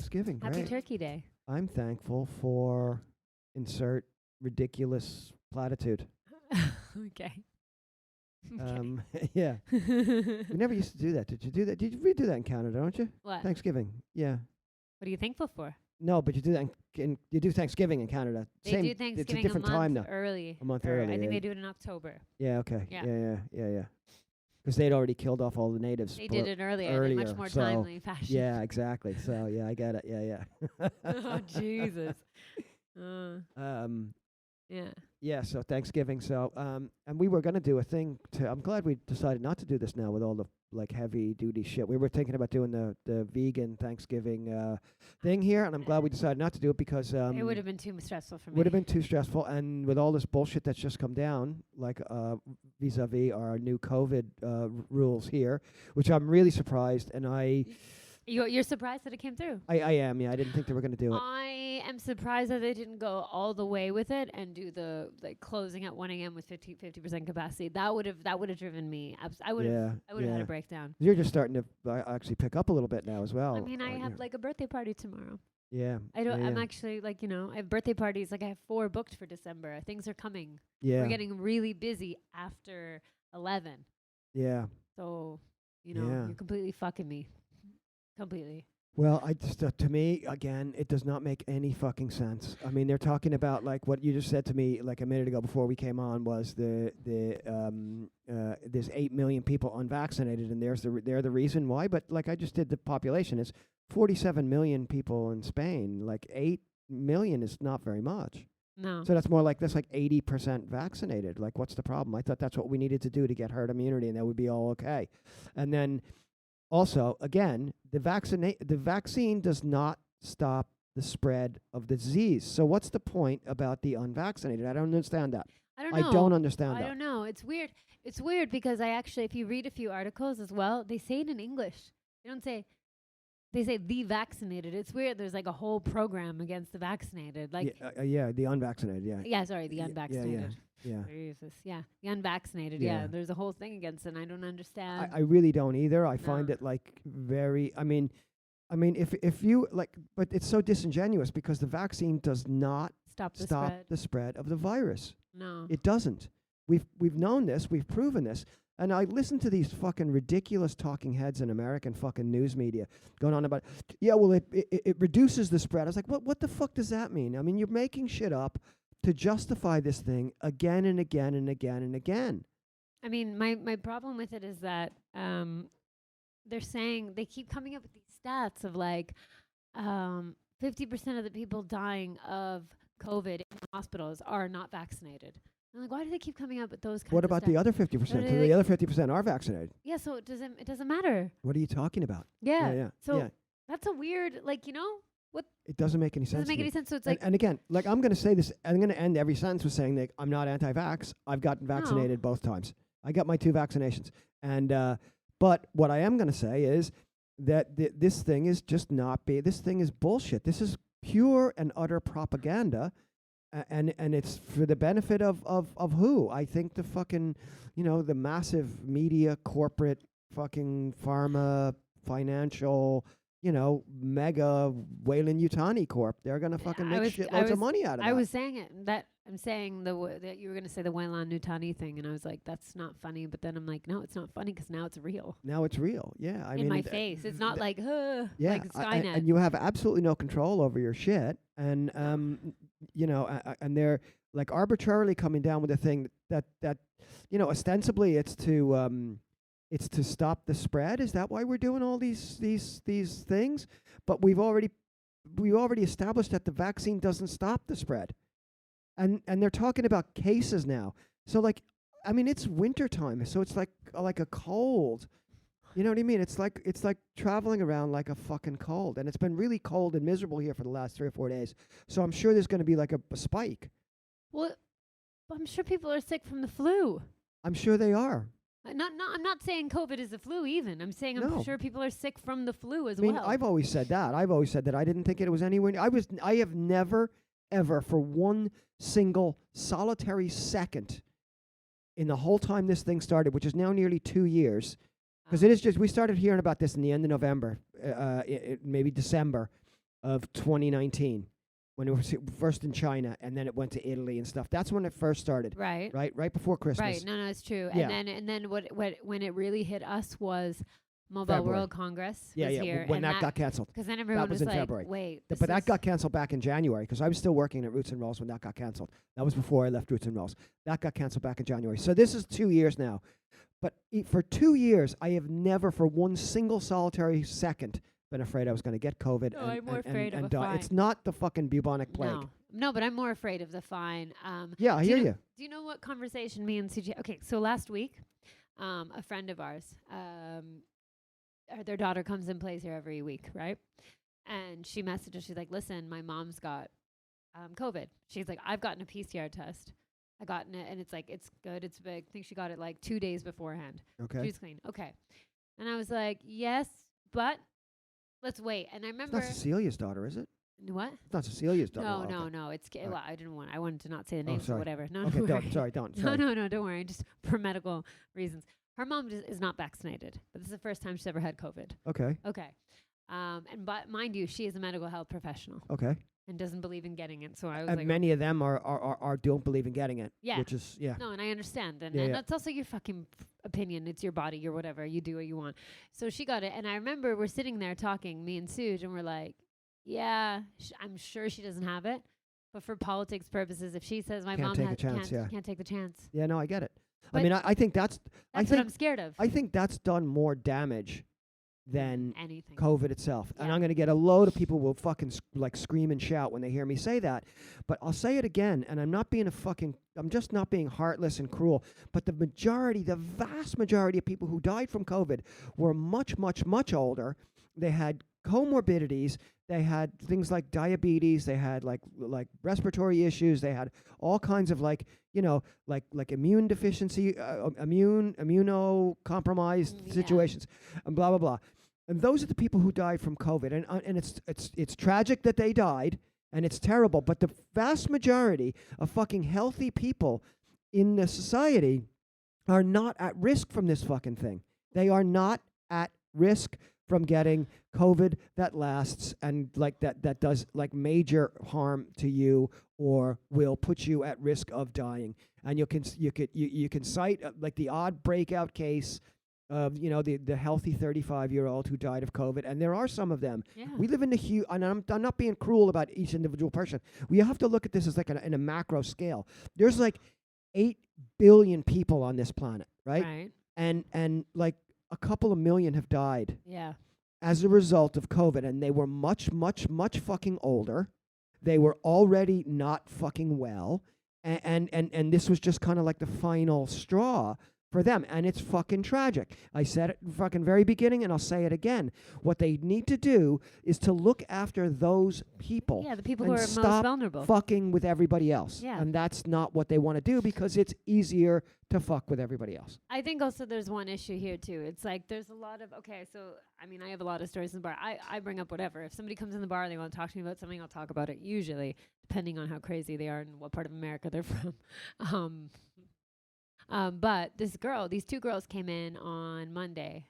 Thanksgiving. Happy Great. Turkey Day. I'm thankful for insert ridiculous platitude. Okay. Yeah. We never used to do that. Did you do that? We do that in Canada, don't you? What? Thanksgiving. Yeah. What are you thankful for? No, but you do that you do Thanksgiving in Canada. They Same. do It's Thanksgiving a different month time now. early. A month or early. I think yeah. they do it in October. Yeah. Okay. Yeah. Yeah. Because they'd already killed off all the natives. They did it earlier in a much more so timely fashion. Yeah, exactly. So yeah, I get it. Yeah. Oh, Jesus. Yeah. Yeah, so Thanksgiving. So, and we were gonna do a thing I'm glad we decided not to do this now with all the like heavy duty shit. We were thinking about doing the vegan Thanksgiving thing here, and I'm glad we decided not to do it because it would have been too stressful for me. would have been too stressful, and with all this bullshit that's just come down, like vis-a-vis our new COVID rules here, which I'm really surprised, and You're surprised that it came through? I am, yeah. I didn't think they were gonna do it. I am surprised that they didn't go all the way with it and do the like closing at 1 a.m. with 50% capacity. That would have driven me. I would have had a breakdown. You're just starting to actually pick up a little bit now as well. I mean, I have like a birthday party tomorrow. Yeah. I'm actually like, I have birthday parties. Like I have 4 booked for December. Things are coming. Yeah. We're getting really busy after 11. Yeah. So, you're completely fucking me. Completely. Well, I just to me again, it does not make any fucking sense. I mean, they're talking about like what you just said to me like a minute ago before we came on was there's 8 million people unvaccinated, and they're the reason why. But like I just did the population, it's 47 million people in Spain. Like 8 million is not very much. No. So that's more like 80% vaccinated. Like, what's the problem? I thought that's what we needed to do to get herd immunity, and that would be all okay. And then. Also, again, the vaccine does not stop the spread of the disease. So what's the point about the unvaccinated? I don't understand that. I don't understand that. I don't know. It's weird. It's weird because if you read a few articles as well, they say it in English. They say the vaccinated. It's weird. There's like a whole program against the vaccinated. Like the unvaccinated. Yeah. Yeah, sorry, the unvaccinated. Yeah. Jesus. Yeah, the unvaccinated. Yeah. There's a whole thing against it, and I don't understand. I really don't either. I find it like very. I mean, if you like, but it's so disingenuous because the vaccine does not stop the spread of the virus. No, it doesn't. We've known this. We've proven this. And I listen to these fucking ridiculous talking heads in American fucking news media going on about, it reduces the spread. I was like, what the fuck does that mean? I mean, you're making shit up to justify this thing again and again and again and again. I mean, my problem with it is that they're saying, they keep coming up with these stats of like 50% of the people dying of COVID in hospitals are not vaccinated. I'm like, why do they keep coming up with those kinds What of about stuff? the other 50%? The other 50% are vaccinated. Yeah, so it doesn't matter. What are you talking about? Yeah. So that's a weird, what? It doesn't make any sense. Doesn't make any sense. So it's and again, like I'm going to say this, I'm going to end every sentence with saying that I'm not anti-vax. I've gotten vaccinated both times. I got my 2 vaccinations. And but what I am going to say is that this thing is just not this thing is bullshit. This is pure and utter propaganda. And it's for the benefit of who? I think the fucking, the massive media, corporate, fucking pharma, financial, mega Wayland Yutani Corp. They're gonna fucking make shitloads of money out of it. I was saying it. I'm saying that you were gonna say the Wayland Yutani thing, and I was like, that's not funny. But then I'm like, no, it's not funny because now it's real. Now it's real. Yeah, I mean, in my face. It's not like, like Skynet. And you have absolutely no control over your shit. And and they're like arbitrarily coming down with a thing that ostensibly it's to stop the spread. Is that why we're doing all these things? But we already established that the vaccine doesn't stop the spread. And they're talking about cases now. So like, I mean, it's wintertime, so it's like a cold. You know what I mean? It's like traveling around like a fucking cold. And it's been really cold and miserable here for the last 3 or 4 days. So I'm sure there's going to be like a spike. Well, I'm sure people are sick from the flu. I'm sure they are. I'm not saying COVID is the flu even. I'm saying I'm sure people are sick from the flu as well. I mean, I've always said that. I didn't think it was anywhere. I have never, ever, for one single solitary second in the whole time this thing started, which is now nearly 2 years, because it is just, we started hearing about this in the end of November, maybe December, of 2019 when it was first in China and then it went to Italy and stuff. That's when it first started. Right. Right before Christmas. Right. No, it's true. Yeah. And then what when it really hit us was Mobile February. World Congress Yeah, was yeah. here. When and that got canceled. because then everyone was was in like, February. wait. But this that is- got canceled back in January because I was still working at Roots and Rolls when that got canceled. That was before I left Roots and Rolls. That got canceled back in January. So this is 2 years now. But for 2 years, I have never for one single solitary second been afraid I was going to get COVID No, and, I'm more and, afraid of and a die. fine. It's not the fucking bubonic plague. No, but I'm more afraid of the fine. Yeah, I do hear you. you. Do you know what conversation me and CJ? Okay, so last week, a friend of ours, their daughter comes and plays here every week, right? And she messages. She's like, "Listen, my mom's got COVID." She's like, "I've gotten a PCR test. I gotten it, and it's like it's good. It's big. I think she got it like 2 days beforehand. Okay. She's clean. Okay." And I was like, "Yes, but let's wait." And I It's remember not Cecilia's daughter, is it? what? It's not Cecilia's daughter. No, Oh, no, okay. no. It's All right. well, I wanted to not say the names or sorry. whatever. No, Okay, no, don't. worry. Sorry, don't. No, Sorry. no, don't worry. Just for medical reasons. Her mom is not vaccinated, but this is the first time she's ever had COVID. Okay. Okay. And but mind you, she is a medical health professional Okay. and doesn't believe in getting it. So I was And like, many of them are don't believe in getting it. Yeah. Which is no, and I understand. And, Yeah, and yeah. that's also your fucking opinion. It's your body, your whatever. You do what you want. So she got it. And I remember we're sitting there talking, me and Suj, and we're like, yeah, I'm sure she doesn't have it. But for politics purposes, if she says my Can't mom take a chance, yeah. can't take the chance. Yeah, no, I get it. I But mean, I think that's I That's think what I'm scared of. I think that's done more damage than anything. COVID itself. And Yeah. I'm going to get a load of people who will fucking scream and shout when they hear me say that. But I'll say it again, and I'm just not being heartless and cruel. But the vast majority of people who died from COVID were much, much, much older. They had comorbidities. They had things like diabetes. They had like respiratory issues. They had all kinds of like immune deficiency, immunocompromised Yeah. situations, and blah blah blah. And those are the people who died from COVID. And it's tragic that they died, and it's terrible. But the vast majority of fucking healthy people in the society are not at risk from this fucking thing. They are not at risk from getting COVID that lasts and like that does like major harm to you or will put you at risk of dying. And you can cite like the odd breakout case of the healthy 35-year-old who died of COVID, and there are some of them. Yeah. We live in the huge, and I'm not being cruel about each individual person. We have to look at this as like in a macro scale. There's like 8 billion people on this planet, right? Right. And like a couple of million have died Yeah. as a result of COVID, and they were much, much, much fucking older. They were already not fucking well, and this was just kind of like the final straw for them, and it's fucking tragic. I said it fucking very beginning, and I'll say it again. What they need to do is to look after those people. Yeah, the people who and are most stop vulnerable. fucking with everybody else. Yeah. And that's not what they want to do because it's easier to fuck with everybody else. I think also there's one issue here too. It's like there's a lot of so I mean I have a lot of stories in the bar. I bring up whatever. If somebody comes in the bar and they want to talk to me about something, I'll talk about it. Usually, depending on how crazy they are and what part of America they're from. But these 2 girls came in on Monday.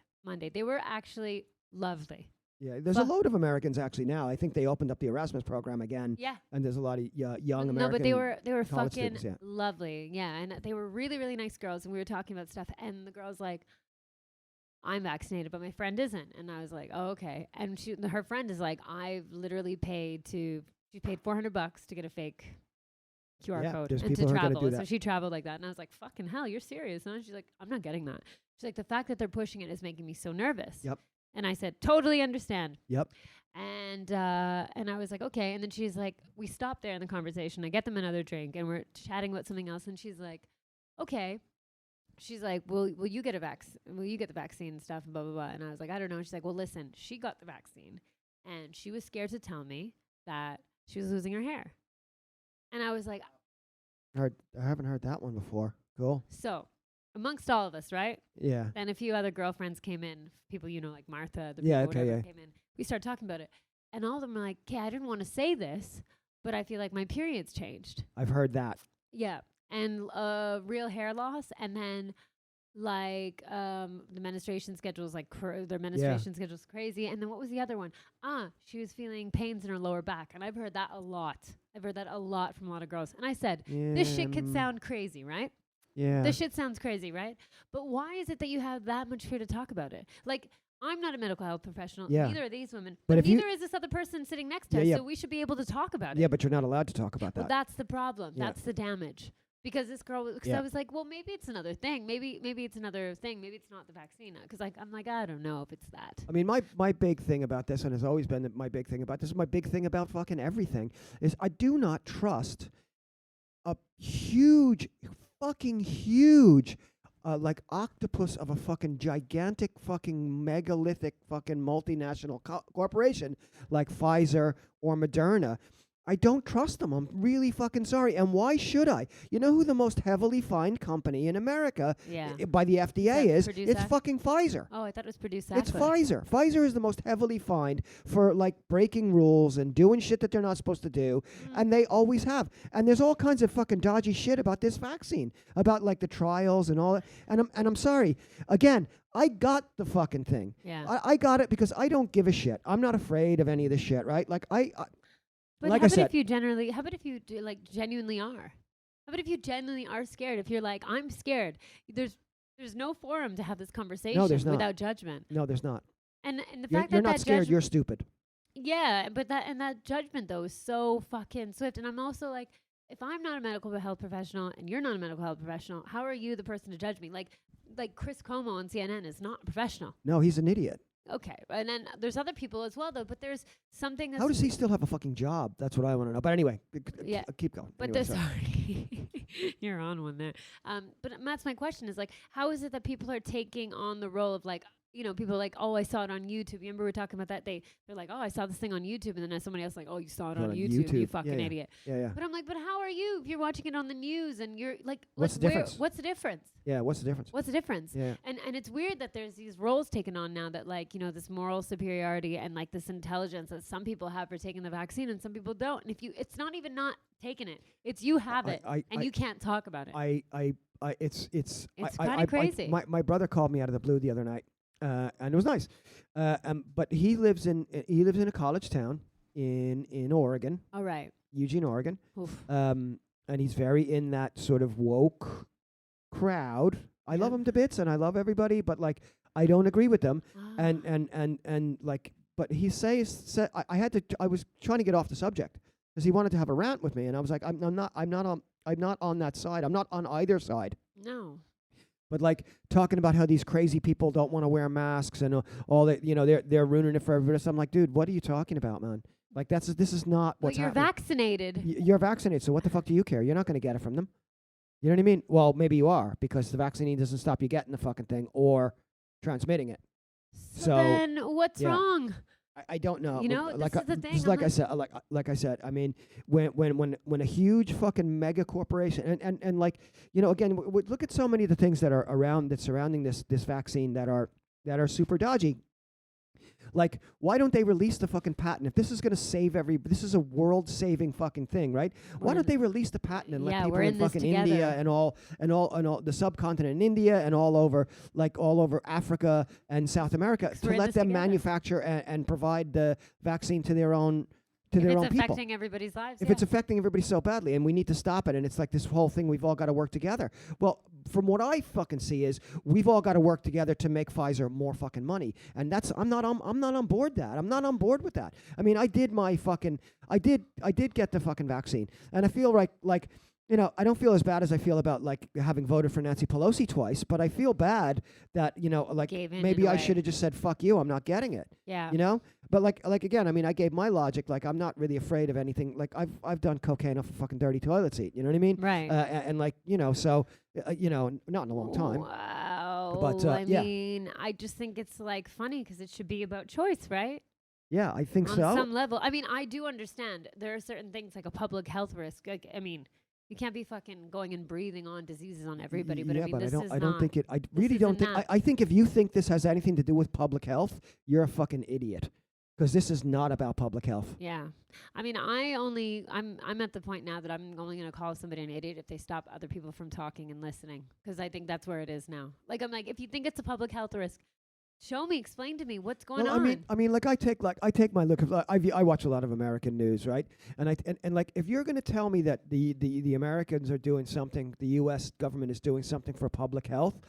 They were actually lovely. Yeah, there's a load of Americans actually now. I think they opened up the Erasmus program again. Yeah. And there's a lot of young No, American. but they were college fucking students, yeah. lovely. Yeah, and they were really, really nice girls. And we were talking about stuff. And the girl's like, I'm vaccinated, but my friend isn't. And I was like, oh, okay. And her friend is like, I've literally she paid $400 to get a fake QR Yeah, code there's and people to who are gonna travel. do So that. she traveled like that. And I was like, fucking hell, you're serious. And she's like, I'm not getting that. She's like, the fact that they're pushing it is making me so nervous. Yep. And I said, totally understand. Yep. And I was like, okay. And then she's like, we stopped there in the conversation. I get them another drink and we're chatting about something else. And she's like, okay. She's like, will you get a will you get the vaccine and stuff and blah, blah, blah. And I was like, I don't know. And she's like, well, listen, she got the vaccine and she was scared to tell me that she was losing her hair. And I was like, I haven't heard that one before. Cool. so amongst all of us, right? Yeah. Then a few other girlfriends came in, people like Martha, the Yeah, people okay, whatever yeah. came in. We started talking about it. And all of them were like, okay, I didn't want to say this, but I feel like my period's changed. I've heard that. Yeah. And real hair loss. And then like the menstruation schedule is like their menstruation schedule is crazy. And then what was the other one? She was feeling pains in her lower back, and I've heard that a lot. I've heard that a lot from a lot of girls. And I said, this shit could sound crazy, right? Yeah. This shit sounds crazy, right? But why is it that you have that much fear to talk about it? Like, I'm not a medical health professional. Yeah. Neither are these women. But But if neither is this other person sitting next to us. So we should be able to talk about it. Yeah, but you're not allowed to talk about Well, that. that's the problem. Yeah. That's the damage. Because this girl, because I was like, well, maybe it's another thing. Maybe it's another thing. Maybe it's not the vaccine. Because I'm like, I don't know if it's that. I mean, my big thing about this, and has always been my big thing about this, is my big thing about fucking everything, is I do not trust a fucking huge, like octopus of a fucking gigantic fucking megalithic fucking multinational corporation like Pfizer or Moderna. I don't trust them. I'm really fucking sorry. And why should I? You know who the most heavily fined company in America by the FDA is? It's fucking Pfizer. Oh, I thought it was produced. It's Pfizer. Pfizer is the most heavily fined for like breaking rules and doing shit that they're not supposed to do. And they always have. And there's all kinds of fucking dodgy shit about this vaccine, about like the trials and all that. And I'm sorry. Again, I got the fucking thing. Yeah. I got it because I don't give a shit. I'm not afraid of any of this shit, right? Like But like how I about said, if you generally, how about if you genuinely are? How about if you genuinely are scared? If you're like, I'm scared, there's no forum to have this conversation without judgment. No, there's not. And the You're fact that not scared, you're stupid. Yeah, but that judgment though is so fucking swift. And I'm also like, if I'm not a medical health professional and you're not a medical health professional, how are you the person to judge me? Like Chris Cuomo on CNN is not a professional. No, he's an idiot. Okay, and then there's other people as well, though. But there's something that's... How does he still have a fucking job? That's what I want to know. But anyway, keep going. But anyway, sorry. You're on one there. But that's my question is like, how is it that people are taking on the role of like, you know, people are like, oh, I saw it on YouTube. Remember we were talking about that? They're like, oh, I saw this thing on YouTube. And then somebody else like, oh, you saw it on YouTube, you fucking idiot. Yeah. But I'm like, but how are you if you're watching it on the news and you're like, what's the difference? What's the difference? Yeah, what's the difference? What's the difference? Yeah. And it's weird that there's these roles taken on now that like, you know, this moral superiority and like this intelligence that some people have for taking the vaccine and some people don't. And it's not even not taking it. It's you have it and you can't talk about it. It's kind of crazy. My brother called me out of the blue the other night. And it was nice. But he lives in a college town in Oregon. All right. Eugene, Oregon. Oof. And he's very in that sort of woke crowd. I love him to bits and I love everybody, but like I don't agree with them. And like, but he said I was trying to get off the subject because he wanted to have a rant with me, and I was like, I'm not on that side. I'm not on either side. No. But like talking about how these crazy people don't want to wear masks and all that, you know, they're ruining it for everybody. So I'm like, dude, what are you talking about, man? Like this is not what's happening. But you're vaccinated. You're vaccinated, so what the fuck do you care? You're not going to get it from them. You know what I mean? Well, maybe you are, because the vaccine doesn't stop you getting the fucking thing or transmitting it. So then what's wrong? I don't know. You know, like this is the thing. Just like I said, I mean, when a huge fucking mega corporation and like, you know, again, look at so many of the things that are surrounding this vaccine that are super dodgy. Like, why don't they release the fucking patent? If this is going to save this is a world-saving fucking thing, right? Why don't they release the patent and let people in fucking India and all the subcontinent in India and all over Africa and South America to let them manufacture and provide the vaccine to their own people. If it's affecting everybody's lives. If it's affecting everybody so badly and we need to stop it, and it's like this whole thing, we've all got to work together. Well, from what I fucking see is we've all got to work together to make Pfizer more fucking money. And I'm not on board that. I'm not on board with that. I mean, I did get the fucking vaccine. And I feel like you know, I don't feel as bad as I feel about like having voted for Nancy Pelosi twice, but I feel bad that, you know, like maybe I should have just said, fuck you, I'm not getting it. Yeah. You know? But like again, I mean, I gave my logic, like I'm not really afraid of anything. Like I've done cocaine off a fucking dirty toilet seat, you know what I mean? Right. And like, you know, so, you know, not in a long time. Wow. But I mean, I just think it's like funny because it should be about choice, right? Yeah, I think so. On some level. I mean, I do understand there are certain things like a public health risk. Like, I mean, you can't be fucking going and breathing on diseases on everybody. But yeah, I mean, but this is I don't not, think it. I really don't think. I think if you think this has anything to do with public health, you're a fucking idiot. because this is not about public health. Yeah. I mean, I'm at the point now that I'm only going to call somebody an idiot if they stop other people from talking and listening, because I think that's where it is now. Like, I'm like, if you think it's a public health risk, show me, explain to me what's going on. I mean, like I take my look of I watch a lot of American news, right? And like if you're going to tell me that the Americans are doing something, the U.S. government is doing something for public health,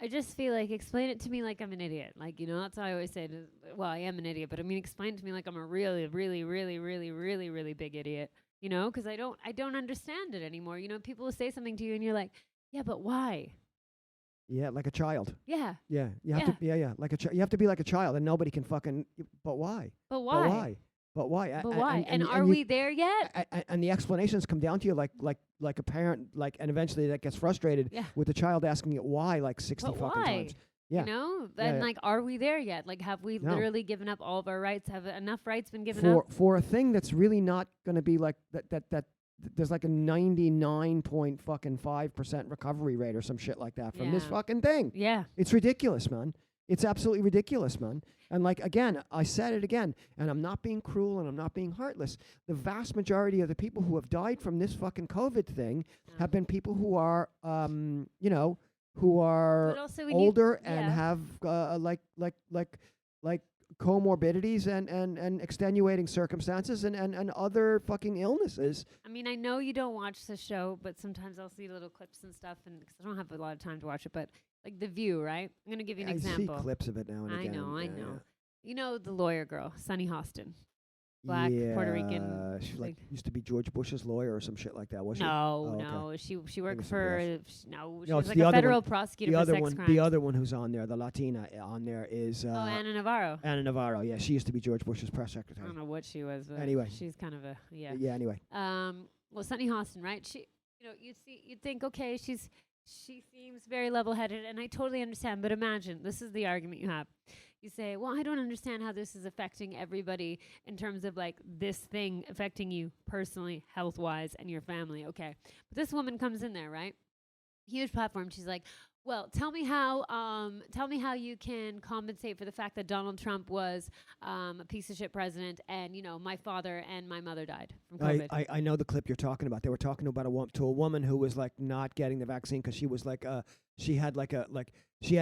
I just feel like, explain it to me like I'm an idiot. Like, that's how I always say, well, I am an idiot, but I mean, explain it to me like I'm a really, really, really, really, really, really big idiot, because I don't understand it anymore. People will say something to you and you're like, yeah, but why? yeah, like a child. Yeah. Yeah, you have to. Yeah, like you have to be like a child, and nobody can fucking. But why? But why? But why? But why? But why? And are we there yet? And the explanations come down to you like a parent, and eventually that gets frustrated with the child asking it why like 60 but fucking why? times. Yeah. And like, are we there yet? Like, have we No. literally given up all of our rights? Have enough rights been given for up? for a thing that's really not going to be like that there's like a 99.5% recovery rate or some shit like that from this Yeah. fucking thing. Yeah. It's ridiculous, man. It's absolutely ridiculous, man. And like, again, I said it again, and I'm not being cruel and I'm not being heartless. The vast majority of the people who have died from this fucking COVID thing have been people who are, who are But also when older you, and yeah. have like comorbidities and extenuating circumstances and other fucking illnesses. I mean, I know you don't watch the show, but sometimes I'll see little clips and stuff, and 'cause I don't have a lot of time to watch it, but like The View, right? I'm going to give you an I example. see clips of it now and I again. know. Yeah. You know the lawyer girl, Sunny Hostin. Black, Puerto Rican. She used to be George Bush's lawyer or some shit like that, was she? No, Oh, okay. no. She Think worked it's somebody for she was it's like the a other federal one- prosecutor The for other sex one, crimes. the other one who's on there, the Latina on there is Anna Navarro. Anna Navarro. Yeah, she used to be George Bush's press I secretary. don't know what she was, but Anyway. she's kind of a Yeah. Anyway. Well, Sunny Hostin, right? She, you'd think, okay, she seems very level-headed, and I totally understand. But imagine, this is the argument you have. You say, well, I don't understand how this is affecting everybody in terms of like this thing affecting you personally, health-wise, and your family. Okay, but this woman comes in there, right? Huge platform. She's like, well, tell me how you can compensate for the fact that Donald Trump was a piece of shit president, and my father and my mother died from COVID. I know the clip you're talking about. They were talking about a woman who was like not getting the vaccine because she was like she had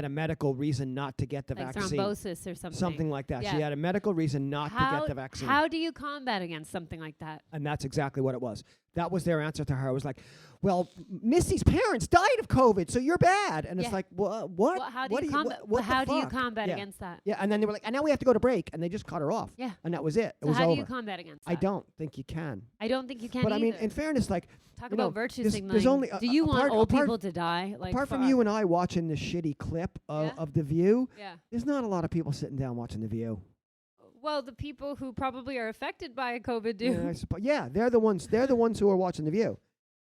a medical reason not to get the like vaccine. thrombosis or something. Something like that. Yeah. She had a medical reason not to get the vaccine. How do you combat against something like that? And that's exactly what it was. That was their answer to her. It was like, well, Missy's parents died of COVID, so you're bad. And it's like, what? Well, how do you combat? What how the do you fuck? combat Yeah. against that? Yeah, and then they were like, and now we have to go to break, and they just cut her off. Yeah. And that was it. It So was how over. do you combat against that? I don't think you can. I don't think you can But I mean, either. in fairness, like, Talk you know, about virtue there's signaling. only Do you want apart- old apart- people to die? Like, apart from fuck. you and I watching the shitty clip Yeah. of The View, Yeah. there's not a lot of people sitting down watching The View. Well, the people who probably are affected by COVID do. Yeah, I suppose. Yeah, they're the ones. They're the ones who are watching The View.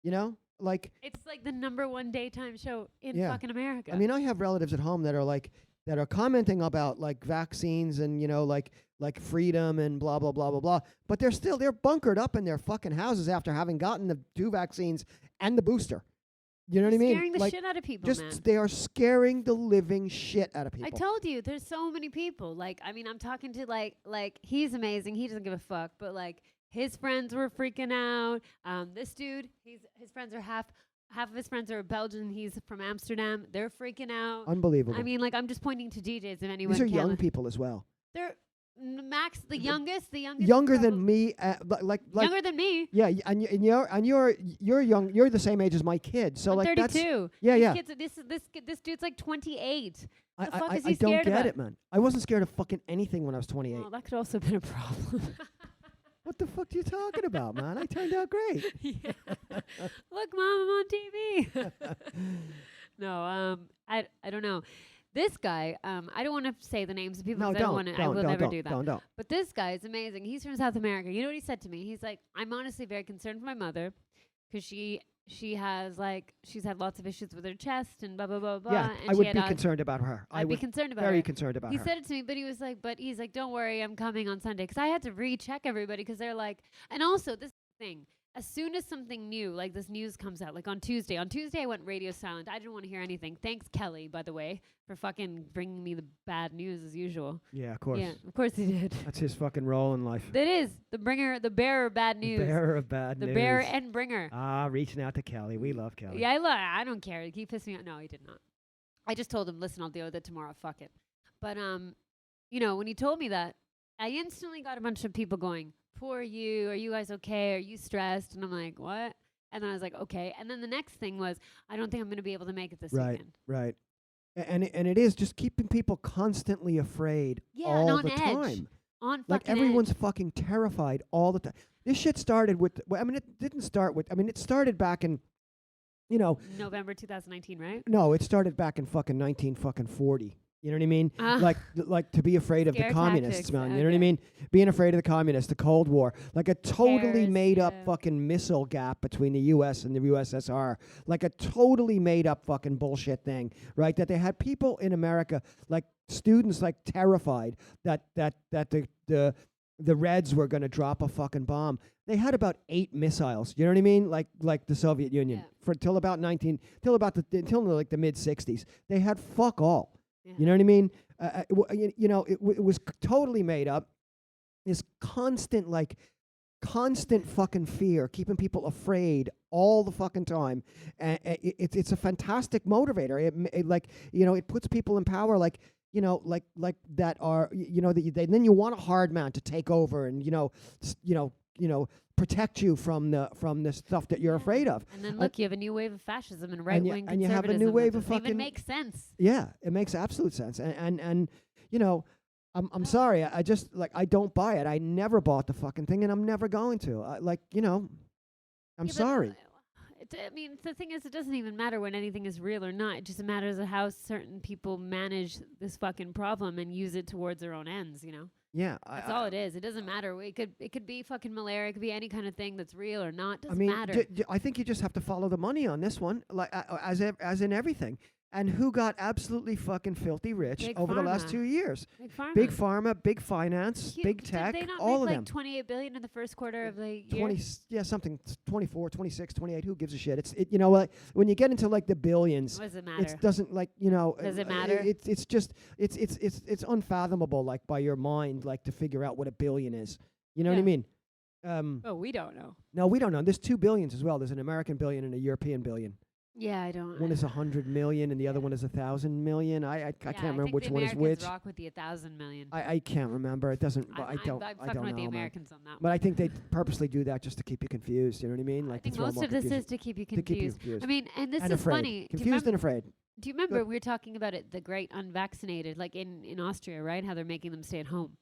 You know, like. It's like the #1 daytime show in Yeah. fucking America. I mean, I have relatives at home that are commenting about like vaccines and like freedom and blah blah blah blah blah. But they're bunkered up in their fucking houses after having gotten the 2 vaccines and the booster. You know what I mean? Scaring the Like, shit out of people, just man. they are scaring the living shit out of people. I told you, there's so many people. Like, I mean, I'm talking to like he's amazing. He doesn't give a fuck. But like his friends were freaking out. This dude, his friends are half of his friends are Belgian. He's from Amsterdam. They're freaking out. Unbelievable. I mean, like I'm just pointing to DJs if anyone. These are can. young people as well. They're Max, the youngest. Younger probably- than me, like younger than me. yeah, and you're young. You're the same age as my kid. So I'm like 32. yeah, These yeah. Kids, this dude's like 28. I, The fuck I, is I he don't scared get about? it, man. I wasn't scared of fucking anything when I was 28. Well, that could also have been a problem. What the fuck are you talking about, man? I turned out great. Yeah. Look, Mom, I'm on TV. No, I don't know. This guy, I don't want to say the names of people. No, 'cause I don't want to. I will never do that. Don't. But this guy is amazing. He's from South America. You know what he said to me? He's like, I'm honestly very concerned for my mother because she has she's had lots of issues with her chest and blah blah blah blah. Yeah, and I she would had be asthma. concerned about her. I'd be concerned about very her. concerned about He her. said it to me, but he's like, don't worry, I'm coming on Sunday. Because I had to recheck everybody because they're like, and also this thing, as soon as something new, like this news comes out, like on Tuesday I went radio silent. I didn't want to hear anything. Thanks, Kelly, by the way, for fucking bringing me the bad news as usual. Yeah, of course. Yeah, of course he did. That's his fucking role in life. That is the bearer of bad news. The bearer of bad The news. bearer and bringer. Reaching out to Kelly. We love Kelly. Yeah, I don't care. He pissed me off. No, he did not. I just told him, listen, I'll deal with it tomorrow. Fuck it. But you know, when he told me that, I instantly got a bunch of people going, poor you. Are you guys okay? Are you stressed? And I'm like, what? And then I was like, okay. And then the next thing was, I don't think I'm going to be able to make it this weekend. Right. And it is just keeping people constantly afraid all and on the edge. time. On fucking Like everyone's edge. fucking terrified all the time. This shit started with, it didn't start with, it started back in, November 2019, right? No, it started back in fucking 1940. You know what I mean? Like to be afraid of the Scare communists, tactics, man. You know what I mean? Being afraid of the communists, the Cold War, like a totally Terrorists, made up yeah. fucking missile gap between the U.S. and the USSR, like a totally made up fucking bullshit thing, right? That they had people in America, like students, like terrified that the Reds were going to drop a fucking bomb. They had about 8 missiles. You know what I mean? Like the Soviet Union until like the mid '60s. They had fuck all. Yeah. You know what I mean? It was totally made up. This constant fucking fear, keeping people afraid all the fucking time. And it's a fantastic motivator. It puts people in power, that are, then you want a hard man to take over and, protect you from the stuff that you're afraid of. And then look, you have a new wave of fascism and right-wing and you have a new conservatism wave that of doesn't fucking even make sense. Yeah, it makes absolute sense. And I'm sorry. I just I don't buy it. I never bought the fucking thing, and I'm never going to. I'm sorry. The thing is, it doesn't even matter when anything is real or not. It just matters how certain people manage this fucking problem and use it towards their own ends, Yeah, that's all it is. It doesn't matter. It could be fucking malaria. It could be any kind of thing that's real or not. Doesn't matter. I think you just have to follow the money on this one, as in everything. And who got absolutely fucking filthy rich Big over the pharma. last 2 years? Big pharma. Big pharma, big finance, big tech, Did they not all make of them. 28 billion in the first quarter of the year? 20, something 24, 26, 28. Who gives a shit? You know what? When you get into the billions, What does it matter? it doesn't Does it matter? It's just it's unfathomable by your mind to figure out what a billion is. You know what I mean? We don't know. No, we don't know. There's 2 billions as well. There's an American billion and a European billion. Yeah, I don't. One is 100 million and the other one is 1,000 million. I can't remember which one is which. Rock with the 1,000 million. I can't remember. It doesn't. I'm don't fucking with know. the Man. Americans on that But one. I think they purposely do that just to keep you confused. You know what I mean? I to think throw most more of this confusion. is to keep you To keep you confused. confused. I mean, and this and is afraid. funny. Confused and afraid. Do you remember we were talking about it, the great unvaccinated, like in Austria, right? How they're making them stay at home.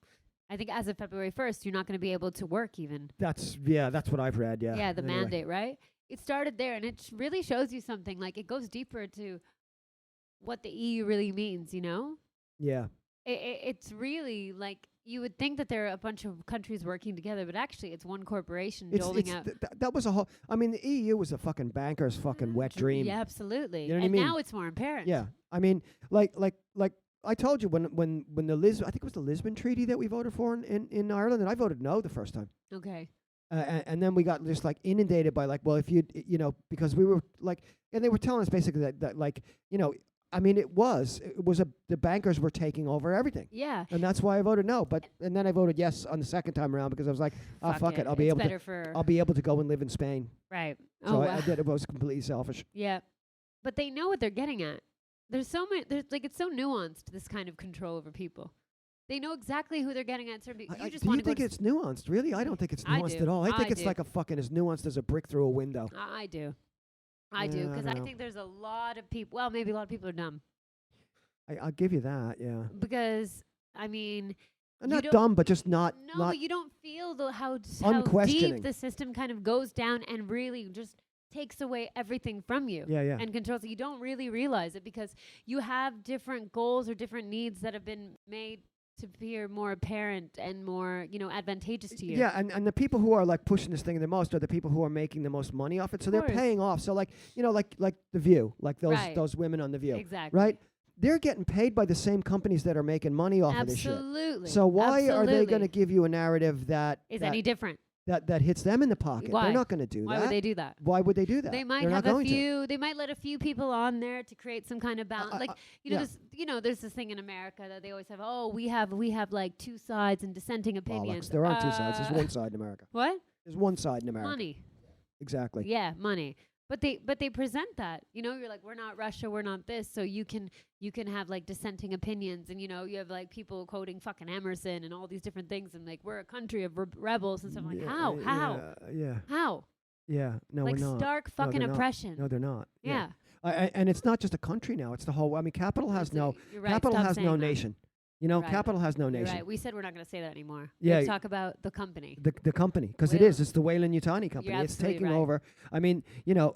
I think as of February 1st, you're not going to be able to work even. That's what I've read. Yeah. Yeah, the Anyway. mandate, right? It started there, and it really shows you something. Like, it goes deeper to what the EU really means, Yeah. It's really like you would think that there are a bunch of countries working together, but actually it's one corporation doling out. That was a whole. I mean, the EU was a fucking banker's fucking wet dream. Yeah, absolutely. You know what I and mean? now it's more apparent. Yeah. I mean, like I told you when I think it was the Lisbon Treaty that we voted for in Ireland, and I voted no the first time. Okay. And then we got just inundated by if you because we were and they were telling us basically that I mean it was the bankers were taking over everything. Yeah. And that's why I voted no. And then I voted yes on the second time around because I was like, fuck it. I'll be able to go and live in Spain. Right. So I did. It was completely selfish. Yeah. But they know what they're getting at. There's so many. It's so nuanced, this kind of control over people. They know exactly who they're getting at. Do you think it's nuanced? Really? I don't think it's nuanced at all. I think it's like a fucking as nuanced as a brick through a window. I do. I do, because I think there's a lot of people. Well, maybe a lot of people are dumb. I'll give you that. Yeah. Because I mean, not dumb, but just not. No, but you don't feel how unquestioning. deep the system kind of goes down and really just takes away everything from you. Yeah. And controls it. You don't really realize it because you have different goals or different needs that have been made to appear more apparent and more, advantageous to you. Yeah, and the people who are pushing this thing the most are the people who are making the most money off it. So they're paying off. So like The View, those women on The View. Exactly. Right? They're getting paid by the same companies that are making money off of this shit. Absolutely. So why are they going to give you a narrative that is any different? that hits them in the pocket. Why? They're not going to do Why that. would they do that? Why would they do that? They might They're have not a going to. few. They might let a few people on there to create some kind of balance. Like yeah. there's this thing in America that they always have. Oh, we have like two sides and dissenting opinions. Bollocks. There aren't two sides. There's one side in America. What? There's one side in America. Money. Exactly. Yeah, money. But they present that. You're like, we're not Russia, we're not this. So you can have like dissenting opinions, and you have like people quoting fucking Emerson and all these different things, and like we're a country of rebels and stuff. Like how? Yeah. How? Yeah. No, Like we're not. stark fucking they're not. oppression. No, they're not. Yeah. And it's not just a country now. It's the whole. I mean, capital has no. You're right, Capital stop has saying no that. nation. Right. Capital has no You're nation. right. We said we're not going to say that anymore. Yeah. Let's talk about the company. The company, because it Whale. is. It's the Whalen-Yutani company. You're It's absolutely taking right. over. I mean,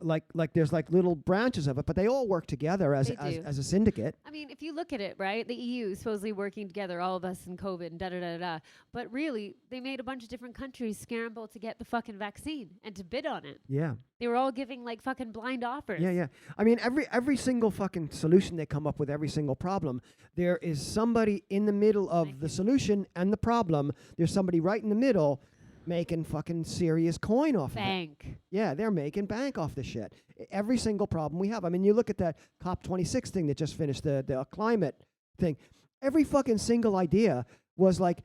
like there's like little branches of it, but they all work together as They do. as a syndicate. I mean, if you look at it, right, the EU is supposedly working together, all of us in COVID and da-da-da-da. But really, they made a bunch of different countries scramble to get the fucking vaccine and to bid on it. Yeah. They were all giving like fucking blind offers. Yeah. I mean, every single fucking solution they come up with, every single problem, there is somebody in the middle of the solution and the problem. There's somebody right in the middle making fucking serious coin off of it. Bank. Yeah, they're making bank off the shit. Every single problem we have. I mean, you look at that COP26 thing that just finished, the climate thing. Every fucking single idea was like,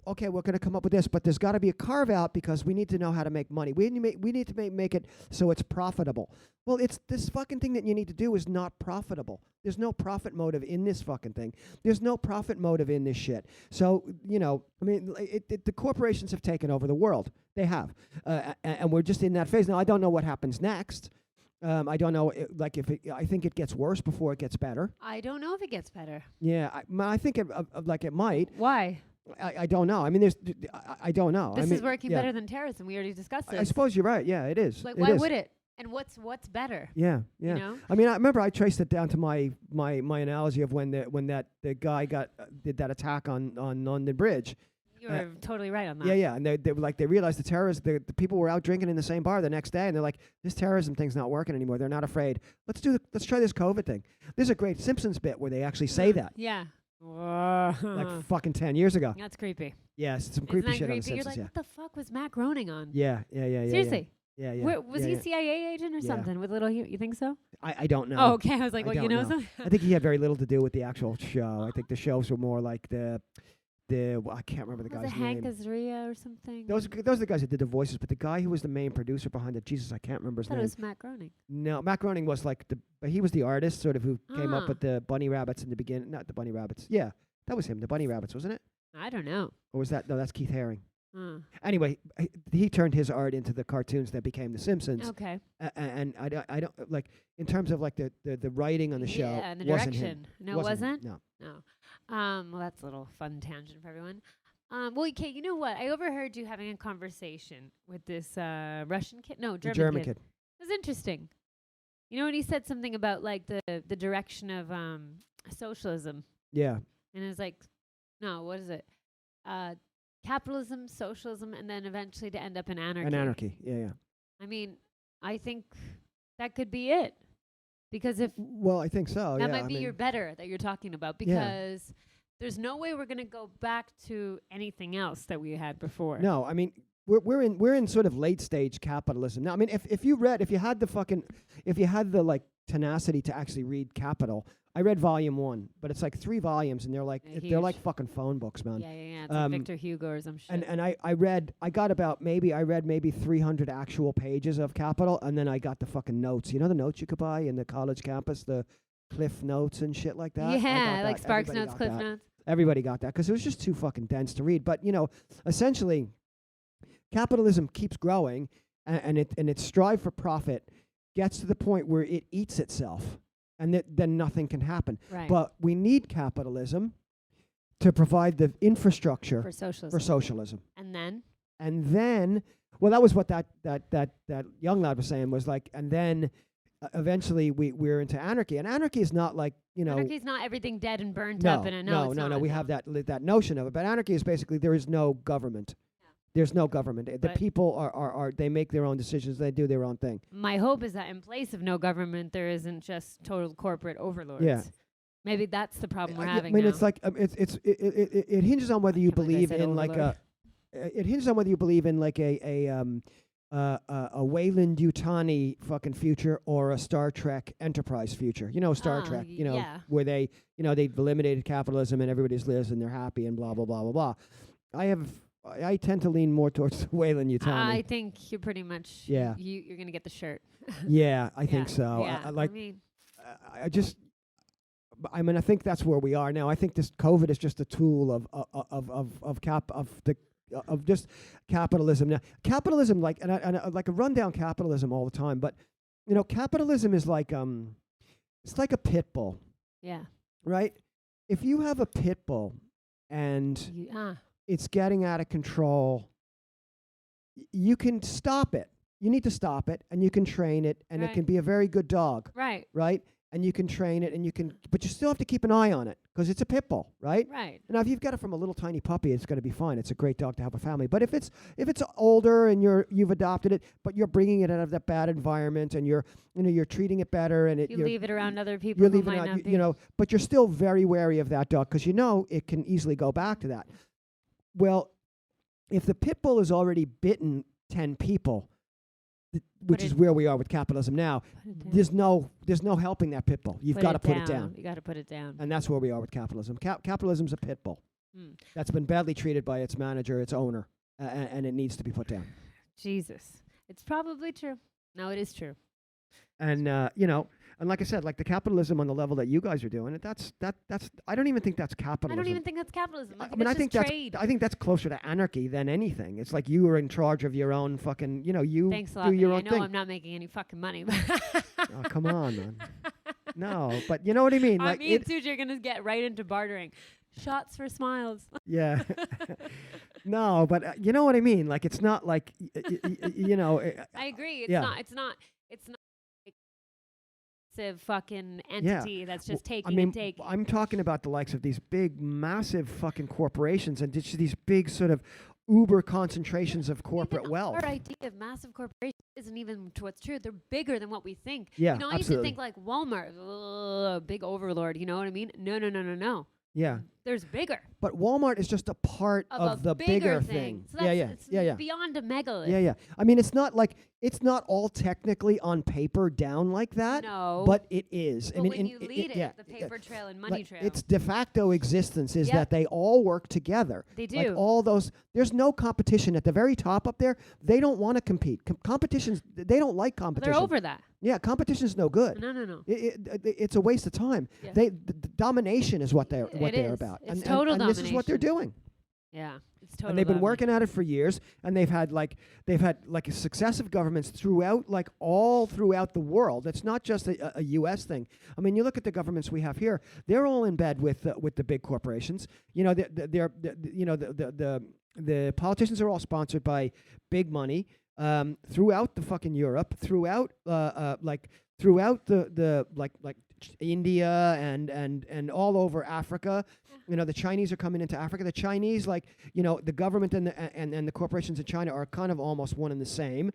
okay, we're going to come up with this, but there's got to be a carve out because we need to know how to make money. We need to make it so it's profitable. Well, it's this fucking thing that you need to do is not profitable. There's no profit motive in this fucking thing. There's no profit motive in this shit. So, I mean, the corporations have taken over the world. They have. And we're just in that phase. Now, I don't know what happens next. I don't know, I think it gets worse before it gets better. I don't know if it gets better. Yeah, I think it might. Why? I don't know. I mean, I don't know. This I mean, is working yeah. better than terrorism. We already discussed this. I suppose you're right. Yeah, it is. Like, It why is. would it? And what's better? Yeah. You know? I mean, I remember I traced it down to my analogy of when the guy did that attack on London Bridge. You were totally right on that. Yeah, and they were like, they realized the people were out drinking in the same bar the next day, and they're like, this terrorism thing's not working anymore. They're not afraid. Let's try this COVID thing. There's a great Simpsons bit where they actually say that. Yeah. Like fucking 10 years ago. That's creepy. Yes, some Isn't creepy that shit on the creepy? You're Simpsons. like, what the fuck was Matt Groening on? Yeah. Seriously. Yeah. Where, was he yeah. a CIA agent or Yeah. something with little? You think so? I don't know. Oh, okay. I was like, I what? You don't know know. something? I think he had very little to do with the actual show. I think the shows were more like I can't remember the Was guy's it Hank name. Azaria or something? Those are the guys that did the voices, but the guy who was the main producer behind it, Jesus, I can't remember I his thought name. it was Matt Groening. No, Matt Groening was like but he was the artist, sort of, who came up Ah. with the bunny rabbits in the beginning. Not the bunny rabbits. Yeah, that was him. The bunny rabbits, wasn't it? I don't know. Or was that? No, that's Keith Haring. Uh, Anyway, he turned his art into the cartoons that became The Simpsons. okay. And I don't like, in terms of like the writing on the show. Yeah, and the wasn't direction. him. No, it wasn't? him. No. No. Well, that's a little fun tangent for everyone. Well, Kate, you know what? I overheard you having a conversation with this Russian kid. No, The German, German kid. kid. It was interesting. You know, when he said something about like the direction of socialism, Yeah. and it was like, no, what is it? Capitalism, socialism, and then eventually to end up in anarchy. And anarchy. Yeah. I mean, I think that could be it. Because if Well, I think so. that yeah. might be your better that you're talking about, Yeah. because there's no way we're going to go back to anything else that we had before. No, I mean, we're in sort of late stage capitalism now. I mean, if you had the like tenacity to actually read Capital. I read volume 1, but it's like 3 volumes, and they're like they're like fucking phone books, man. Yeah. It's like Victor Hugo or some shit. And I read 300 actual pages of Capital, and then I got the fucking notes. You know the notes you could buy in the college campus, the Cliff Notes and shit like that. I got Yeah, like that. Sparks Everybody Notes, got Cliff that. Notes. Everybody got that because it was just too fucking dense to read. But essentially, capitalism keeps growing, and its strive for profit gets to the point where it eats itself, and then nothing can happen. Right. But we need capitalism to provide the infrastructure for socialism. for socialism. And then Well, that was what that young lad was saying, was like, and then eventually we're into anarchy, and anarchy is not like, anarchy's not everything dead and burnt no, up in a no, we have that notion of it, but anarchy is basically there is no government. There's no government. The But people are they make their own decisions. They do their own thing. My hope is that in place of no government, there isn't just total corporate overlords. Yeah. Maybe that's the problem we're having I mean, now. it's like it hinges on whether you can't believe I believe said in like overlord. it hinges on whether you believe in like a Wayland Yutani fucking future or a Star Trek Enterprise future. You know, Star Trek. You know, where they, you know, they've eliminated capitalism and everybody lives and they're happy and blah blah blah blah blah. I tend to lean more towards Wayland Yutani. I think you're pretty much. Yeah. You're gonna get the shirt. Yeah, I think so. Yeah. I mean, I think that's where we are now. I think this COVID is just a tool of just capitalism. Now, capitalism, like, and I like a rundown capitalism all the time, but you know, capitalism is like it's like a pit bull, Yeah. right? If you have a pit bull and it's getting out of control, you can stop it. You need to stop it, and you can train it, and it can be a very good dog, Right. right? And you can train it, and you can, but you still have to keep an eye on it because it's a pit bull, right? Right. Now, if you've got it from a little tiny puppy, it's going to be fine. It's a great dog to have a family. But if it's older and you've adopted it, but you're bringing it out of that bad environment, and you're treating it better, and You leave it around other people you're who leaving might it not out, be. you know, but you're still very wary of that dog because you know it can easily go back to that. Well, if the pit bull has already bitten 10 people, which is where we are with capitalism now, there's no helping that pit bull. You've got to put it down. You got to put it down. And that's where we are with capitalism. Capitalism's a pit bull that's been badly treated by its manager, its owner, and it needs to be put down. Jesus. It's probably true. No, it is true. And you know, and like I said, like the capitalism on the level that you guys are doing, that's I don't even think that's capitalism. I don't even think that's capitalism. I mean, I think that's trade. I think that's closer to anarchy than anything. It's like you are in charge of your own fucking, you know, you Thanks a do lot, your man. own I know thing. I'm not making any fucking money. Oh, come on, man. No, but you know what I mean. Like me and Suji are gonna get right into bartering. Shots for smiles. Yeah. No, but you know what I mean. Like it's not like you know. I agree. It's yeah. not. It's not. It's not. Fucking entity that's just taking I mean, and taking. I'm talking about the likes of these big, massive fucking corporations and just these big sort of uber concentrations of corporate even wealth. Our idea of massive corporations isn't even what's true. They're bigger than what we think. Yeah, you know, I absolutely. used to think like Walmart, big overlord. You know what I mean? No. Yeah. There's bigger. But Walmart is just a part of the bigger thing. So that's, Yeah. it's beyond a megalith. Yeah. I mean, it's not all technically on paper down like that. No. But it is. But I mean, when you lead it, the paper trail and money trail. Its de facto existence is that they all work together. They do. Like all those, there's no competition at the very top up there. They don't want to compete. Competitions, they don't like competition. They're over that. Yeah, competition's no good. No. It's a waste of time. Yeah. The domination is what they're about. It's total and this is what they're doing. Yeah, it's total. And they've been working at it for years, and they've had successive governments throughout the world. It's not just a U.S. thing. I mean, you look at the governments we have here; they're all in bed with the big corporations. You know, the politicians are all sponsored by big money throughout the fucking Europe, throughout India and all over Africa. You know, the Chinese are coming into Africa. The Chinese, the government and the corporations in China are kind of almost one and the same,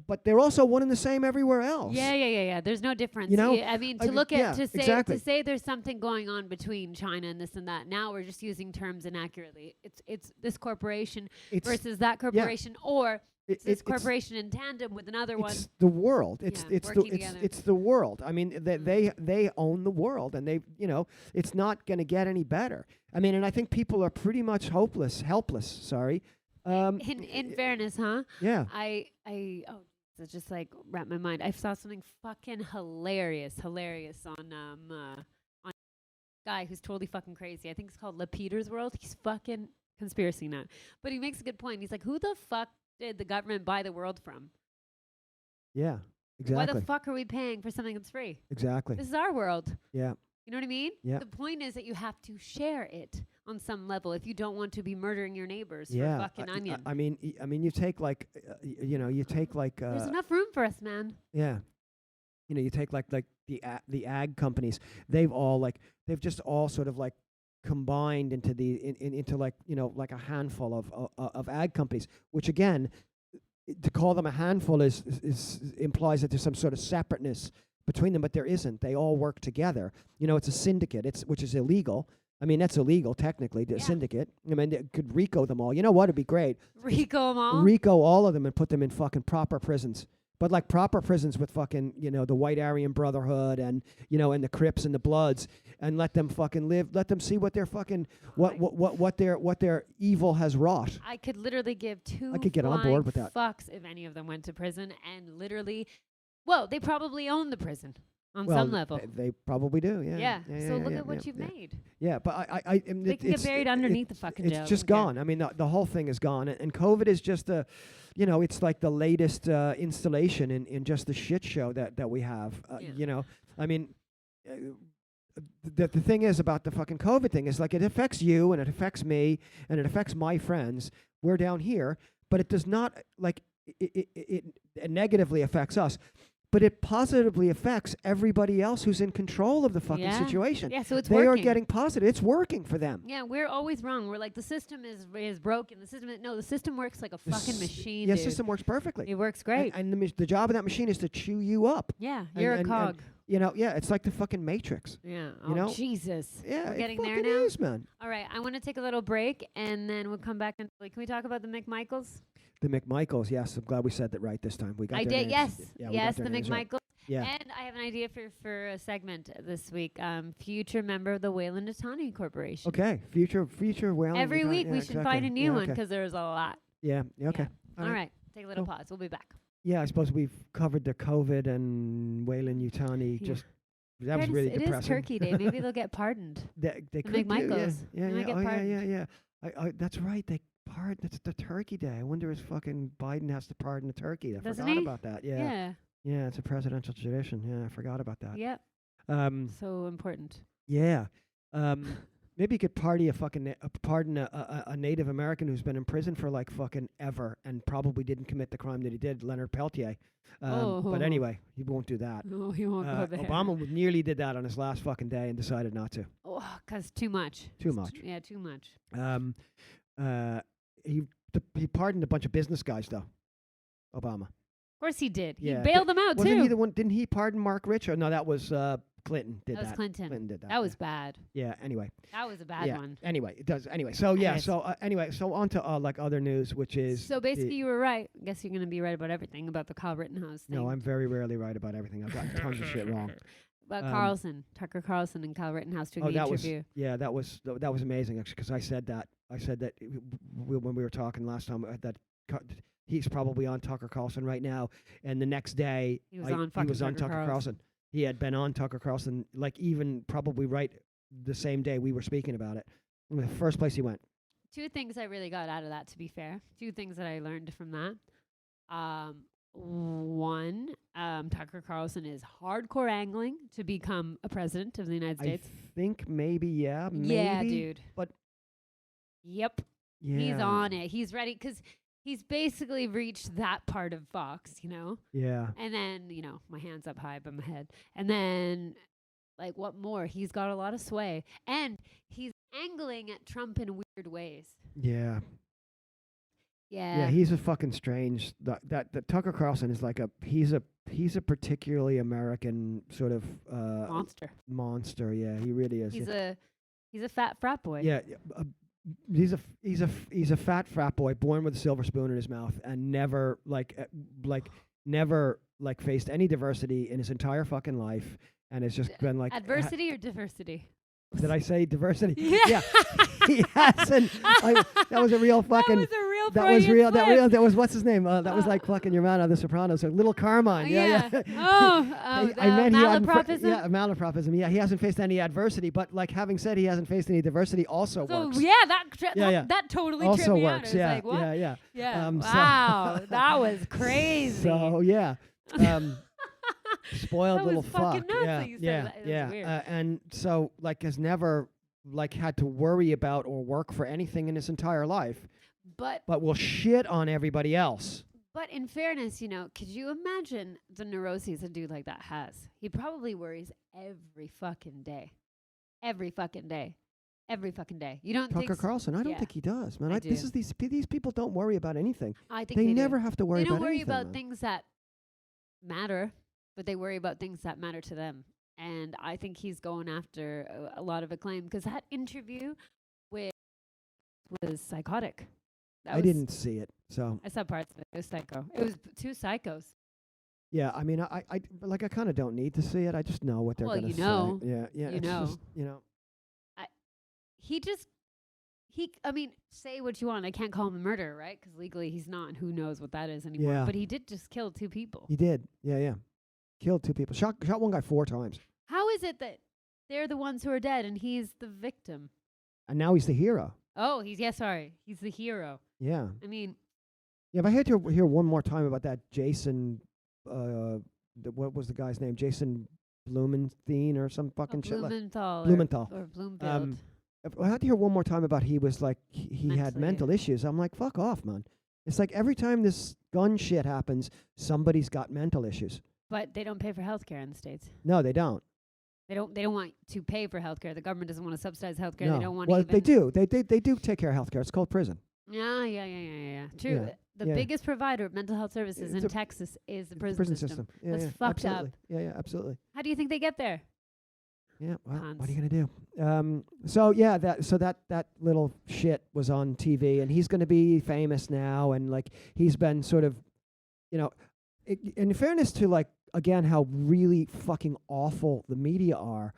but they're also one and the same everywhere else. Yeah. There's no difference. You know, I mean, to say there's something going on between China and this and that. Now we're just using terms inaccurately. It's this corporation versus that corporation, or this corporation in tandem with another one. It's the world. It's the world. I mean, they own the world, and it's not going to get any better. I mean, and I think people are pretty much helpless. Sorry. In fairness, huh? Yeah. So just like wrap my mind. I saw something fucking hilarious on a guy who's totally fucking crazy. I think it's called Le Peter's World. He's fucking conspiracy nut, but he makes a good point. He's like, who the fuck did the government buy the world from? Yeah, exactly. Why the fuck are we paying for something that's free? Exactly. This is our world. Yeah. You know what I mean? Yeah. The point is that you have to share it on some level if you don't want to be murdering your neighbors for a fucking onion. I mean, you take there's enough room for us, man. Yeah. You know, you take like the ag companies. They've just all sort of like combined into a handful of ag companies, which again, to call them a handful is implies that there's some sort of separateness between them, but there isn't. They all work together. You know, it's a syndicate, which is illegal. I mean, that's illegal technically, the Yeah. syndicate. I mean, they could RICO them all. You know what? It'd be great. Rico 'em all. RICO all of them and put them in fucking proper prisons. But like proper prisons with fucking, the White Aryan Brotherhood and, and the Crips and the Bloods, and let them fucking live. Let them see what their fucking what their evil has wrought. I could literally give two I could get on board with that. fucks if any of them went to prison, and literally, well, they probably own the prison on Well, some level. they probably do. Yeah. Yeah. So look yeah, at what yeah, you've yeah. made. Yeah, but They can get buried underneath the fucking jail. It's just gone. I mean, the whole thing is gone, and COVID is just it's like the latest installation in just the shit show that we have. Yeah. I mean, the thing is about the fucking COVID thing is like it affects you and it affects me and it affects my friends. We're down here, but it does not like it negatively affects us. But it positively affects everybody else who's in control of the fucking situation. Yeah, so it's They working. are getting positive. It's working for them. Yeah, we're always wrong. We're like, the system is broken. The system works like a fucking machine, Yeah, dude. system works perfectly. It works great. And the job of that machine is to chew you up. Yeah, And- you're and- a cog. It's like the fucking Matrix. Yeah. you Oh, know? Jesus. Yeah, We're getting it there fucking now? is, man. All right, I want to take a little break, and then we'll come back and can we talk about the McMichaels? The McMichaels, yes. I'm glad we said that right this time. We got I their did, names. yes. Yeah, we Yes, got the their names right. McMichaels. Yeah. And I have an idea for a segment this week. Future member of the Wayland-Yutani Corporation. Okay. Future Whalen. Every week yeah, we should exactly. find a new Yeah, one okay. because there's a lot. Yeah. Okay. All right. Take a little Cool. pause. We'll be back. Yeah, I suppose we've covered the COVID and Whalen Yutani. Yeah. Just that was really It depressing. is Turkey Day. Maybe they'll get pardoned. They The could do, McMichaels. yeah, They might get oh, pardoned. yeah. That's right. It's the Turkey Day. I wonder if fucking Biden has to pardon the turkey. I Doesn't forgot he? about that. Yeah. Yeah, it's a presidential tradition. Yeah, I forgot about that. Yep. So important. Yeah. Maybe you could pardon a Native American who's been in prison for like fucking ever and probably didn't commit the crime that he did, Leonard Peltier. But anyway, he won't do that. No, he won't go there. Obama nearly did that on his last fucking day and decided not to. Oh, 'cause too much. Too much. Yeah, too much. He pardoned a bunch of business guys though. Obama. Of course he did. Yeah. He bailed them out Wasn't too. he the one? Didn't he pardon Mark Rich? Oh, no, that was Clinton. Did That was Clinton. Clinton did that. That was bad. Yeah. Anyway. That was a bad yeah. one. Anyway, it does. Anyway, so yeah. Anyways. So anyway, so on to like other news, which is So basically, you were right. I guess you're going to be right about everything about the Kyle Rittenhouse thing. no, I'm very rarely right about everything. I've gotten tons of shit wrong. About Carlson, Tucker Carlson, and Kyle Rittenhouse doing Oh, the that interview. was amazing actually because I said that when we were talking last time that he's probably on Tucker Carlson right now, and the next day He was on fucking Tucker Tucker Carlson. He had been on Tucker Carlson like even probably right the same day we were speaking about it. The first place he went. Two things I really got out of that, to be fair. Two things that I learned from that. One, Tucker Carlson is hardcore angling to become a president of the United States. I think maybe. Yeah, dude. But Yep. yeah, He's on it. He's ready because he's basically reached that part of Fox, you know? Yeah. And then, my hands up high above my head. And then, like, what more? He's got a lot of sway. And he's angling at Trump in weird ways. Yeah. Yeah. Yeah, he's a fucking strange. That Tucker Carlson is like he's a particularly American sort of monster. monster. Yeah, he really is. He's a fat frat boy. Yeah, he's a fat frat boy born with a silver spoon in his mouth and never faced any diversity in his entire fucking life and has just been like Adversity or diversity? Did I say diversity? Yeah. He hasn't. That was a real fucking. That was a real. That was real. Freudian That was what's his name? That was like fucking your man on The Sopranos. So Little Carmine. Yeah. Malapropism. Malapropism. Yeah, he hasn't faced any adversity, but like having said he hasn't faced any diversity also So works. yeah, that totally Also tripped me works. out. Yeah, I was like, what? yeah. Wow, that was crazy. So yeah. Spoiled That little was fucking fuck. nuts Yeah, that you said yeah, that. It was yeah. weird. And so like has never like had to worry about or work for anything in his entire life, But will shit on everybody else. But in fairness, could you imagine the neuroses a dude like that has? He probably worries every fucking day. Every fucking day. Every fucking day. You don't think Tucker Carlson, I don't yeah. think he does, man. I These people don't worry about anything. I think They they never do. have to worry They don't about worry anything. about man. things that matter, but they worry about things that matter to them. and I think he's going after a lot of acclaim because that interview with was psychotic. I didn't see it, so I saw parts of it. It was psycho. It was two psychos. yeah. I mean, I kind of don't need to see it. I just know what they're Well, gonna you say. know. Yeah, yeah. You It's know. just, I mean, say what you want. I can't call him a murderer, right? Because legally he's not. And who knows what that is anymore? Yeah. But he did just kill 2 people. he did. Yeah, yeah. Killed 2 people. Shot one guy 4 times, How is it that they're the ones who are dead and he's the victim? and now he's the hero. Oh, he's the hero. Yeah. I mean, Yeah, if I had to hear one more time about that Jason, what was the guy's name? Jason Blumenthal or some fucking shit. Blumenthal. Or Bloomfield. If I had to hear one more time about he was like he had Mentally, mental issues, I'm like, fuck off, man. It's like every time this gun shit happens, somebody's got mental issues. But they don't pay for healthcare in the States. No, they don't. They don't want to pay for healthcare. The government doesn't want to subsidize healthcare. No. They don't want well, even. they do. They do take care of healthcare. It's called prison. Yeah. True. Yeah, The yeah. biggest provider of mental health services It's in a Texas is the prison system. Yeah, That's yeah, fucked up. absolutely. Yeah, absolutely. How do you think they get there? Yeah, well, Cons. what are you gonna do? So yeah, that little shit was on TV, and he's gonna be famous now, and like he's been sort of, in fairness to like again how really fucking awful the media are,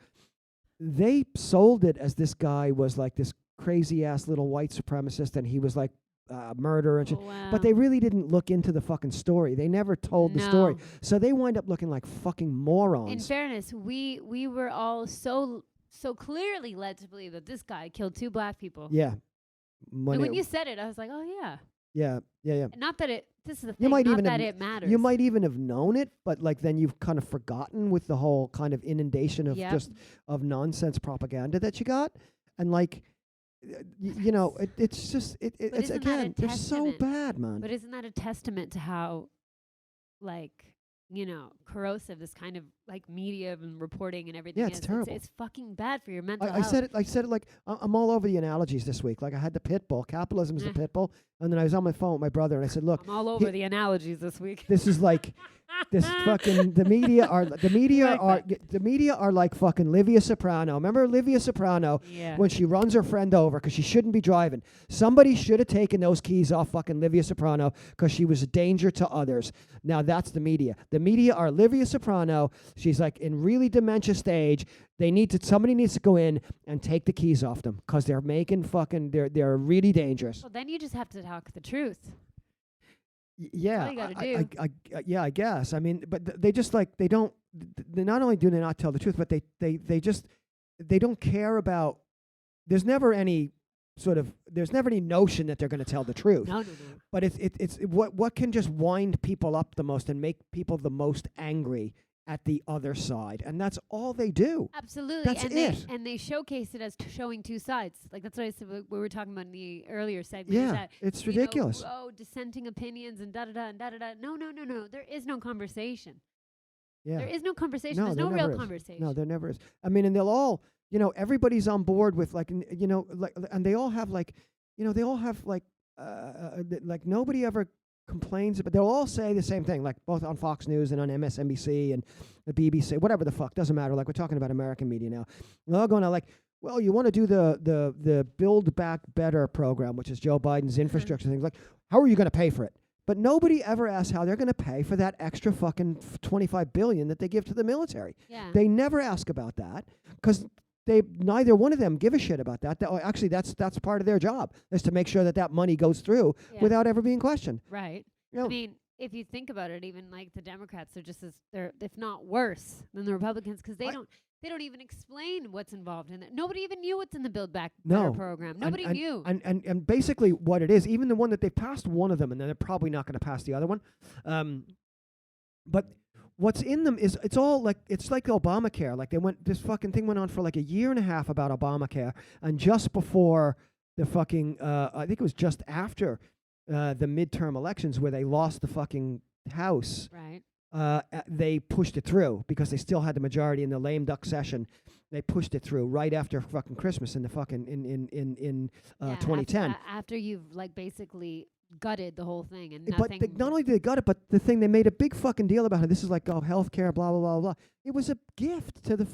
they sold it as this guy was like this crazy ass little white supremacist, and he was like murder and shit. Wow. But they really didn't look into the fucking story. They never told the story. No. So they wind up looking like fucking morons. In fairness, we were all so clearly led to believe that this guy killed 2 black people. Yeah. And when you said it, I was like, oh yeah. Yeah. Not that it. This is the You thing. might Not even that have- it matters. You might even have known it, but like then you've kind of forgotten with the whole kind of inundation of Yep. just of nonsense propaganda that you got, and like, it's just it's isn't that a again they're so testament? bad, man. But isn't that a testament to how, like, corrosive this kind of like media and reporting and everything Yeah, is? it's terrible. It's fucking bad for your mental I health. said it like I'm all over the analogies this week. Like I had the pit bull, capitalism is the pit bull, and then I was on my phone with my brother and I said, look, I'm all over the analogies this week. this is like this fucking the media are like fucking Livia Soprano. Remember Livia Soprano Yeah. when she runs her friend over because she shouldn't be driving? Somebody should have taken those keys off fucking Livia Soprano because she was a danger to others. Now that's the media. The media are Livia Soprano. She's like in really dementia stage. Somebody needs to go in and take the keys off them because they're making fucking they're really dangerous. Well, then you just have to talk the truth. Yeah, all you gotta do. I guess. I mean, but they just like they don't. They not only do they not tell the truth, but they just they don't care about. There's never any notion that they're going to tell the truth. No. But it's what can just wind people up the most and make people the most angry at the other side, and that's all they do. Absolutely. That's and it. They showcase it as showing 2 sides. Like that's what I said. We were talking about in the earlier segment. is Yeah, that, it's ridiculous. Dissenting opinions and da da da and da da da. No. There is no conversation. Yeah. There is no conversation. No, There's there no real never is. conversation. No, there never is. I mean, and they'll all, everybody's on board with like, and they all have like, like nobody ever complains, but they'll all say the same thing, like both on Fox News and on MSNBC and the BBC, whatever the fuck, doesn't matter. Like we're talking about American media now. They're all going out like, well, you want to do the Build Back Better program, which is Joe Biden's infrastructure thing. Like, how are you going to pay for it? But nobody ever asks how they're going to pay for that extra fucking $25 billion that they give to the military. Yeah. They never ask about that because neither one of them give a shit about that. Actually, that's part of their job, is to make sure that money goes through Yeah. without ever being questioned. Right. You know, I mean, if you think about it, even like the Democrats are just they're if not worse than the Republicans because they don't even explain what's involved in it. Nobody even knew what's in the Build Back Better program. Nobody knew. And basically what it is, even the one that they passed one of them, and then they're probably not going to pass the other one. But what's in them is it's like Obamacare. Like this fucking thing went on for like a year and a half about Obamacare, and just before the fucking I think it was just after the midterm elections where they lost the fucking House. Right. They pushed it through because they still had the majority in the lame duck session. They pushed it through right after fucking Christmas in the fucking in 2010. After you've like basically gutted the whole thing and But nothing. not only did they got it, but the thing they made a big fucking deal about it. This is like, oh, healthcare, blah blah blah blah. It was a gift to the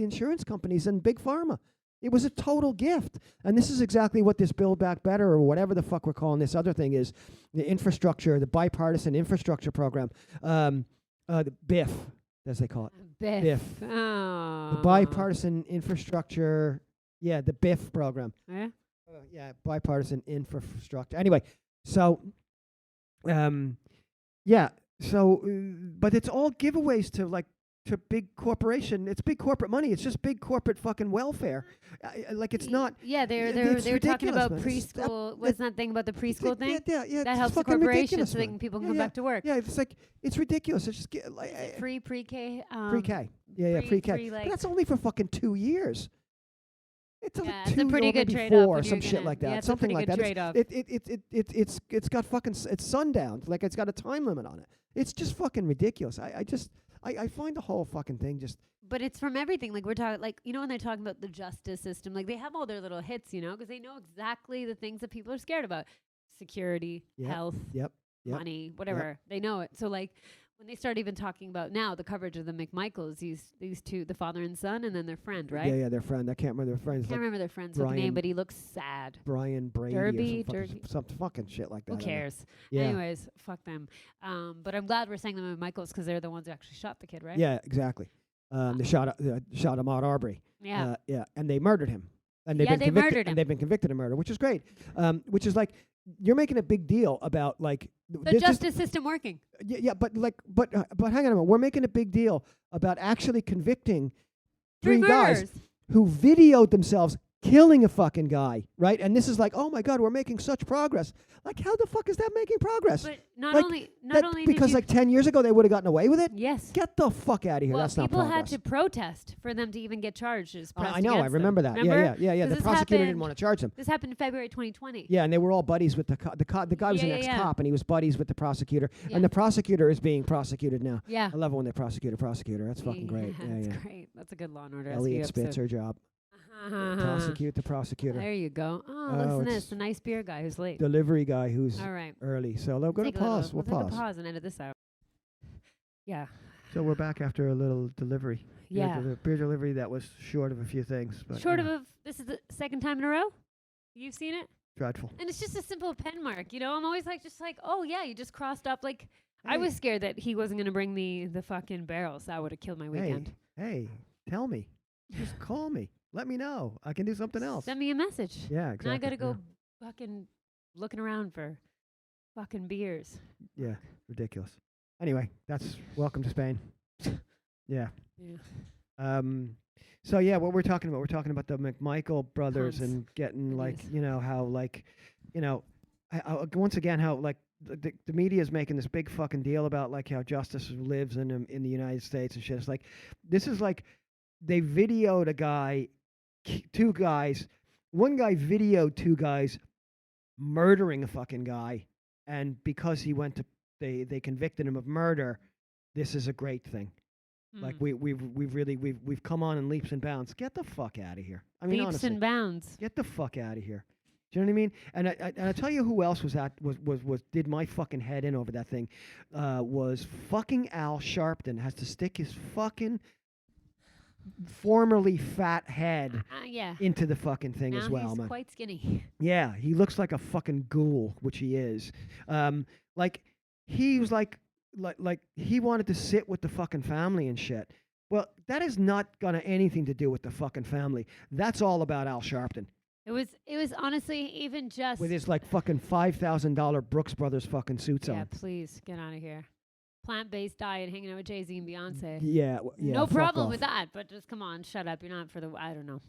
insurance companies and big pharma. It was a total gift, and this is exactly what this Build Back Better or whatever the fuck we're calling this other thing is, the infrastructure, the bipartisan infrastructure program, the BIF, as they call it, Biff. the bipartisan infrastructure, the BIF program. Yeah? Bipartisan infrastructure. Anyway, so, but it's all giveaways to big corporation. It's big corporate money. It's just big corporate fucking welfare. Like it's not. Yeah, they were talking about preschool. What's that thing about the preschool thing? Yeah. That helps the corporation so people can come back to work. Yeah, it's ridiculous. It's just Free pre-K. pre-K. Pre-K. free, But that's only for fucking 2 years. It's like it's 2 a pretty or good maybe trade-off 4 or when some you're shit gonna- like that. yeah, it's a Something pretty like good that. trade-off. It's got fucking it's sundown. Like it's got a time limit on it. It's just fucking ridiculous. I find the whole fucking thing just. But it's from everything. Like we're talking, like when they're talking about the justice system, like they have all their little hits, because they know exactly the things that people are scared about: security, health, Yep. money, whatever. They know it. So like when they start even talking about now the coverage of the McMichaels, these two, the father and son, and then their friend, right? Yeah, their friend. I can't remember their friend's. Can't remember their friend's Brian- name, but he looks sad. Brian Brady Derby, or some fucking shit like that. Who I don't know. cares? Yeah. Anyways, fuck them. But I'm glad we're saying the McMichaels because they're the ones who actually shot the kid, right? Yeah, exactly. They shot him out Arbery. Yeah. And they murdered him. And they've Yeah, been they convicted, murdered him. and they've been convicted of murder, which is great. Which is like you're making a big deal about like The justice system working. but hang on a minute. We're making a big deal about actually convicting Three three guys murders. who videoed themselves killing a fucking guy, right? And this is like, oh my God, we're making such progress. Like, how the fuck is that making progress? But not Like, only because did you, like 10 years ago they would have gotten away with it. yes. Get the fuck out of here. Well, That's not people progress. had to protest for them to even get charges. I know. I remember that. Remember? Yeah. 'Cause The this prosecutor didn't happened- want to charge them. This happened in February 2020. Yeah, and they were all buddies with the guy was an Yeah, ex-cop, and he was buddies with the prosecutor, Yeah. and the prosecutor is being prosecuted now. Yeah. I love it when they prosecute a prosecutor. That's fucking great. That's Yeah. great. That's a good Law and Order. Elliot SVU Spitz, her job. Prosecute the prosecutor. There you go. Oh, Oh, listen to it's this. The nice beer guy who's late. Delivery guy who's All right. early. So we're going to Take a little- pause. We'll take a pause. pause and edit this out. Yeah. So we're back after a little delivery. Yeah. Beer delivery that was short of a few things. But Short of this is the second time in a row? You've seen it? dreadful. And it's just a simple pen mark, I'm always like, oh yeah, you just crossed up. Like, I Hey. was scared that he wasn't gonna bring the fucking barrels. That would have killed my weekend. Hey, tell me. Just call me. Let me know. I can do something else. Send me a message. Yeah, exactly. Now I gotta go fucking looking around for fucking beers. Yeah, ridiculous. Anyway, that's welcome to Spain. Yeah. Yeah. So yeah, what we're talking about the McMichael brothers Cunts. and getting like, Idiots. how like, once again how like the media is making this big fucking deal about like how justice lives in the United States and shit. It's like this is like they videoed a guy, two guys, one guy videoed two guys murdering a fucking guy, and because he went to they convicted him of murder. This is a great thing. Like we've come on in leaps and bounds. Get the fuck out of here. I mean, leaps honestly, and bounds. get the fuck out of here. Do you know what I mean? And I tell you who else was did my fucking head in over that thing, was fucking Al Sharpton has to stick his fucking formerly fat head Yeah. into the fucking thing Now as well, he's man. quite skinny. Yeah, he looks like a fucking ghoul, which he is. Like he was like he wanted to sit with the fucking family and shit. Well, that is not gonna anything to do with the fucking family. That's all about Al Sharpton It was honestly even just with his like fucking $5,000 Brooks Brothers fucking suits yeah, on. please get out of here. Plant-based diet, hanging out with Jay-Z and Beyonce. Yeah, No fuck problem off. with that, but just come on, shut up. You're not for the I don't know.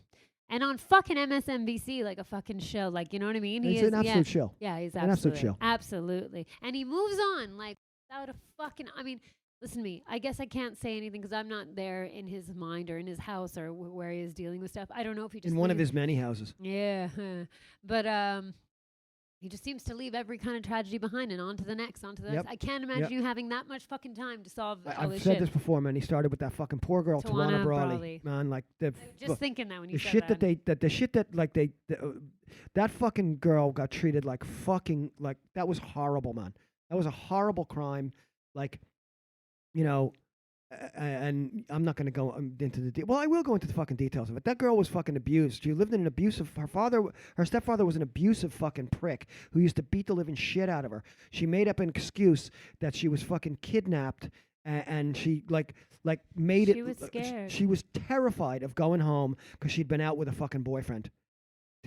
And on fucking MSNBC, like a fucking show, like you know what I mean? It's an absolute shill. Yeah, he's An absolute absolutely shill. absolutely. And he moves on like without a fucking. I mean, listen to me. I guess I can't say anything because I'm not there in his mind or in his house or where he is dealing with stuff. I don't know if he just In one of leaves- his many houses. Yeah, but He just seems to leave every kind of tragedy behind and on to the next, on to the Yep. next. I can't imagine you having that much fucking time to solve all I've this said shit. this before, man. He started with that fucking poor girl, Tawana Tawana Brawley. Brawley. Man, like the I was just thinking that when you the said shit that. the shit that like that fucking girl got treated like fucking, like, that was horrible, man. That was a horrible crime. Like, you know, and I'm not going to go into the well, I will go into the fucking details of it. That girl was fucking abused. She lived in an abusive. Her stepfather was an abusive fucking prick who used to beat the living shit out of her. She made up an excuse that she was fucking kidnapped, and she like made it. She was scared. She was terrified of going home because she'd been out with a fucking boyfriend.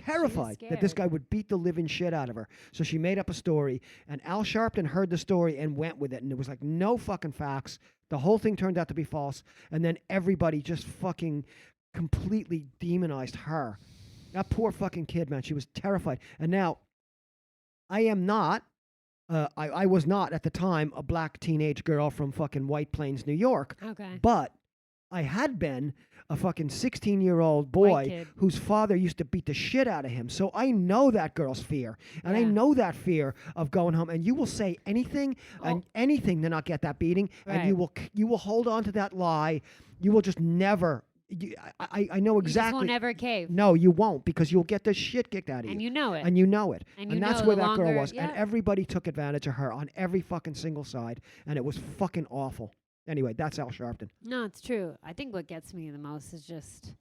Terrified that this guy would beat the living shit out of her. So she made up a story, and Al Sharpton heard the story and went with it, and it was like no fucking facts. The whole thing turned out to be false, and then everybody just fucking completely demonized her. That poor fucking kid, man. She was terrified. And now, I am not, I was not at the time a black teenage girl from fucking White Plains, New York. Okay. But I had been a fucking 16-year-old boy whose father used to beat the shit out of him. So I know that girl's fear. And I know that fear of going home. And you will say anything and anything to not get that beating. Right. And you will hold on to that lie. You will just never. I know exactly. You just won't ever cave. No, you won't, because you'll get the shit kicked out of you. And you know it. And you know it. And that's know where the that girl longer- was. And everybody took advantage of her on every fucking single side. And it was fucking awful. Anyway, that's Al Sharpton. No, it's true. I think what gets me the most is just,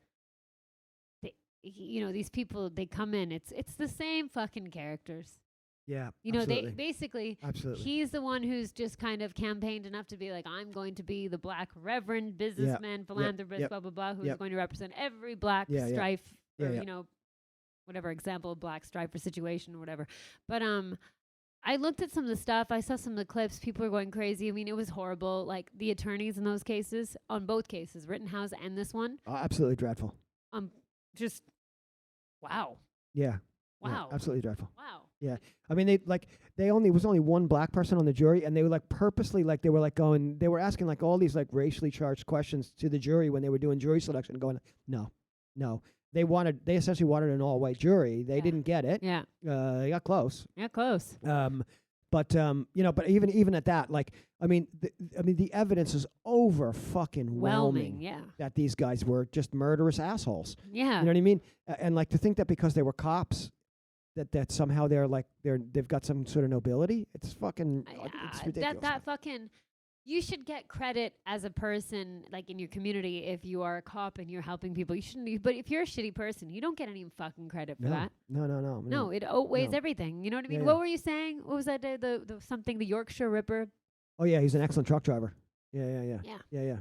these people, they come in. It's the same fucking characters. Yeah, You know, absolutely. they basically, Absolutely. he's the one who's just kind of campaigned enough to be like, I'm going to be the black reverend, businessman, philanthropist, blah, blah, blah, who's going to represent every black strife or, whatever example of black strife or situation or whatever. But I looked at some of the stuff. I saw some of the clips. People were going crazy. I mean, it was horrible. Like, the attorneys in those cases, on both cases, Rittenhouse and this one. Absolutely dreadful. Just, wow. Yeah. Wow. Yeah, absolutely dreadful. Wow. Yeah. I mean, was only one black person on the jury, and they were like purposely, like, they were asking like all these like racially charged questions to the jury when they were doing jury selection, going, no. They essentially wanted an all-white jury. They didn't get it. Yeah. They got close. Yeah, close. But even at that, like, I mean, the evidence is over fucking whelming. Yeah. That these guys were just murderous assholes. Yeah. You know what I mean? And like, to think that because they were cops, that somehow they've got some sort of nobility. It's fucking it's ridiculous. That fucking. You should get credit as a person, like in your community, if you are a cop and you're helping people. You shouldn't. But if you're a shitty person, you don't get any fucking credit for that. No. No, it outweighs everything. You know what I mean? Yeah, What were you saying? What was that? The Yorkshire Ripper. Oh yeah, he's an excellent truck driver. Yeah.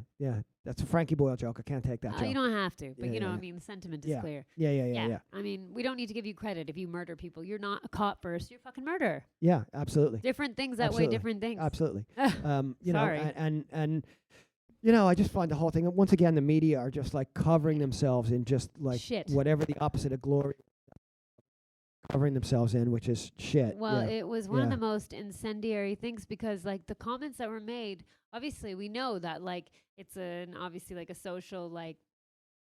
That's a Frankie Boyle joke. I can't take that joke. You don't have to, but Yeah. I mean, the sentiment is clear. Yeah. I mean, we don't need to give you credit if you murder people. You're not a cop first. You're a fucking murderer. Yeah, absolutely. Different things that weigh different things. Absolutely. Sorry. And I just find the whole thing, once again, the media are just like covering themselves in just like shit. Whatever the opposite of glory, covering themselves in, which is shit. Well, it was one of the most incendiary things because like the comments that were made, obviously we know that like it's obviously like a social like,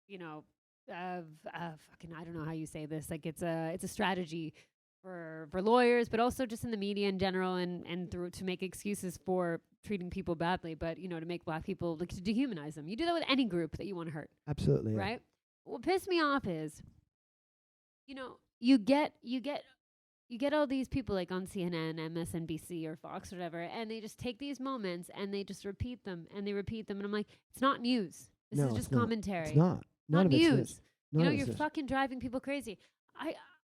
fucking, I don't know how you say this. Like it's a strategy for lawyers, but also just in the media in general and through to make excuses for treating people badly, but to make black people, like, to dehumanize them. You do that with any group that you want to hurt. Absolutely. Right? What pissed me off is, you get all these people like on CNN, MSNBC, or Fox, or whatever, and they just take these moments and they just repeat them and they repeat them, and I'm like, it's not news. This is just commentary. It's not. Not news. None You're fucking driving people crazy.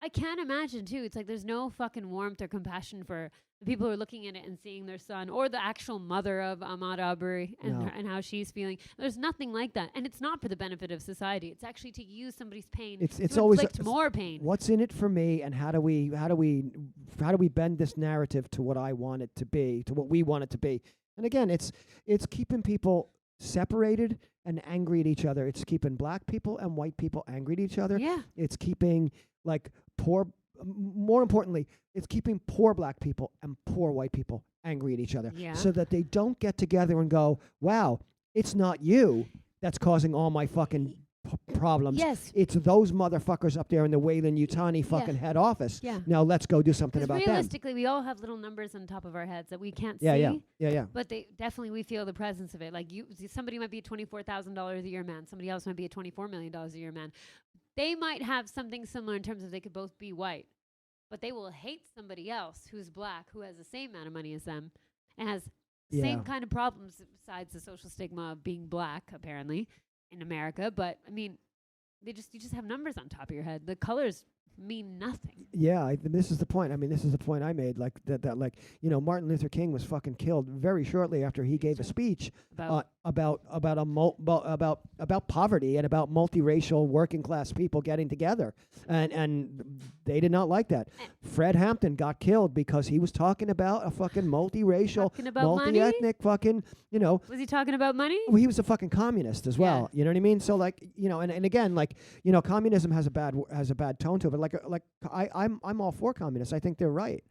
I can't imagine too. It's like there's no fucking warmth or compassion for the people who are looking at it and seeing their son or the actual mother of Ahmaud Arbery and how she's feeling. There's nothing like that, and it's not for the benefit of society. It's actually to use somebody's pain it's to always inflict more pain. What's in it for me, and how do we bend this narrative to what I want it to be, to what we want it to be? And again, it's keeping people separated and angry at each other. It's keeping black people and white people angry at each other. Yeah. It's keeping more importantly, it's keeping poor black people and poor white people angry at each other. Yeah. So that they don't get together and go, wow, it's not you that's causing all my fucking problems. Yes. It's those motherfuckers up there in the Wayland-Yutani fucking head office. Yeah. Now let's go do something about them. Realistically, we all have little numbers on top of our heads that we can't Yeah, see. yeah. But they definitely, we feel the presence of it. Like somebody might be a $24,000 a year man. Somebody else might be a $24 million a year man. They might have something similar in terms of they could both be white, but they will hate somebody else who's black, who has the same amount of money as them and has same kind of problems besides the social stigma of being black, apparently, in America. But I mean, you just have numbers on top of your head. The colors mean nothing. Yeah, this is the point. I mean, this is the point I made. Like that like, you know, Martin Luther King was fucking killed very shortly after he gave a speech about poverty and about multiracial working class people getting together, and they did not like that. Fred Hampton got killed because he was talking about a fucking multiracial, multi-ethnic fucking, you know. Was he talking about money? Well, he was a fucking communist as well. You know what I mean? So like, you know, and again, like, you know, communism has a bad tone to it. But like I'm all for communists. I think they're right.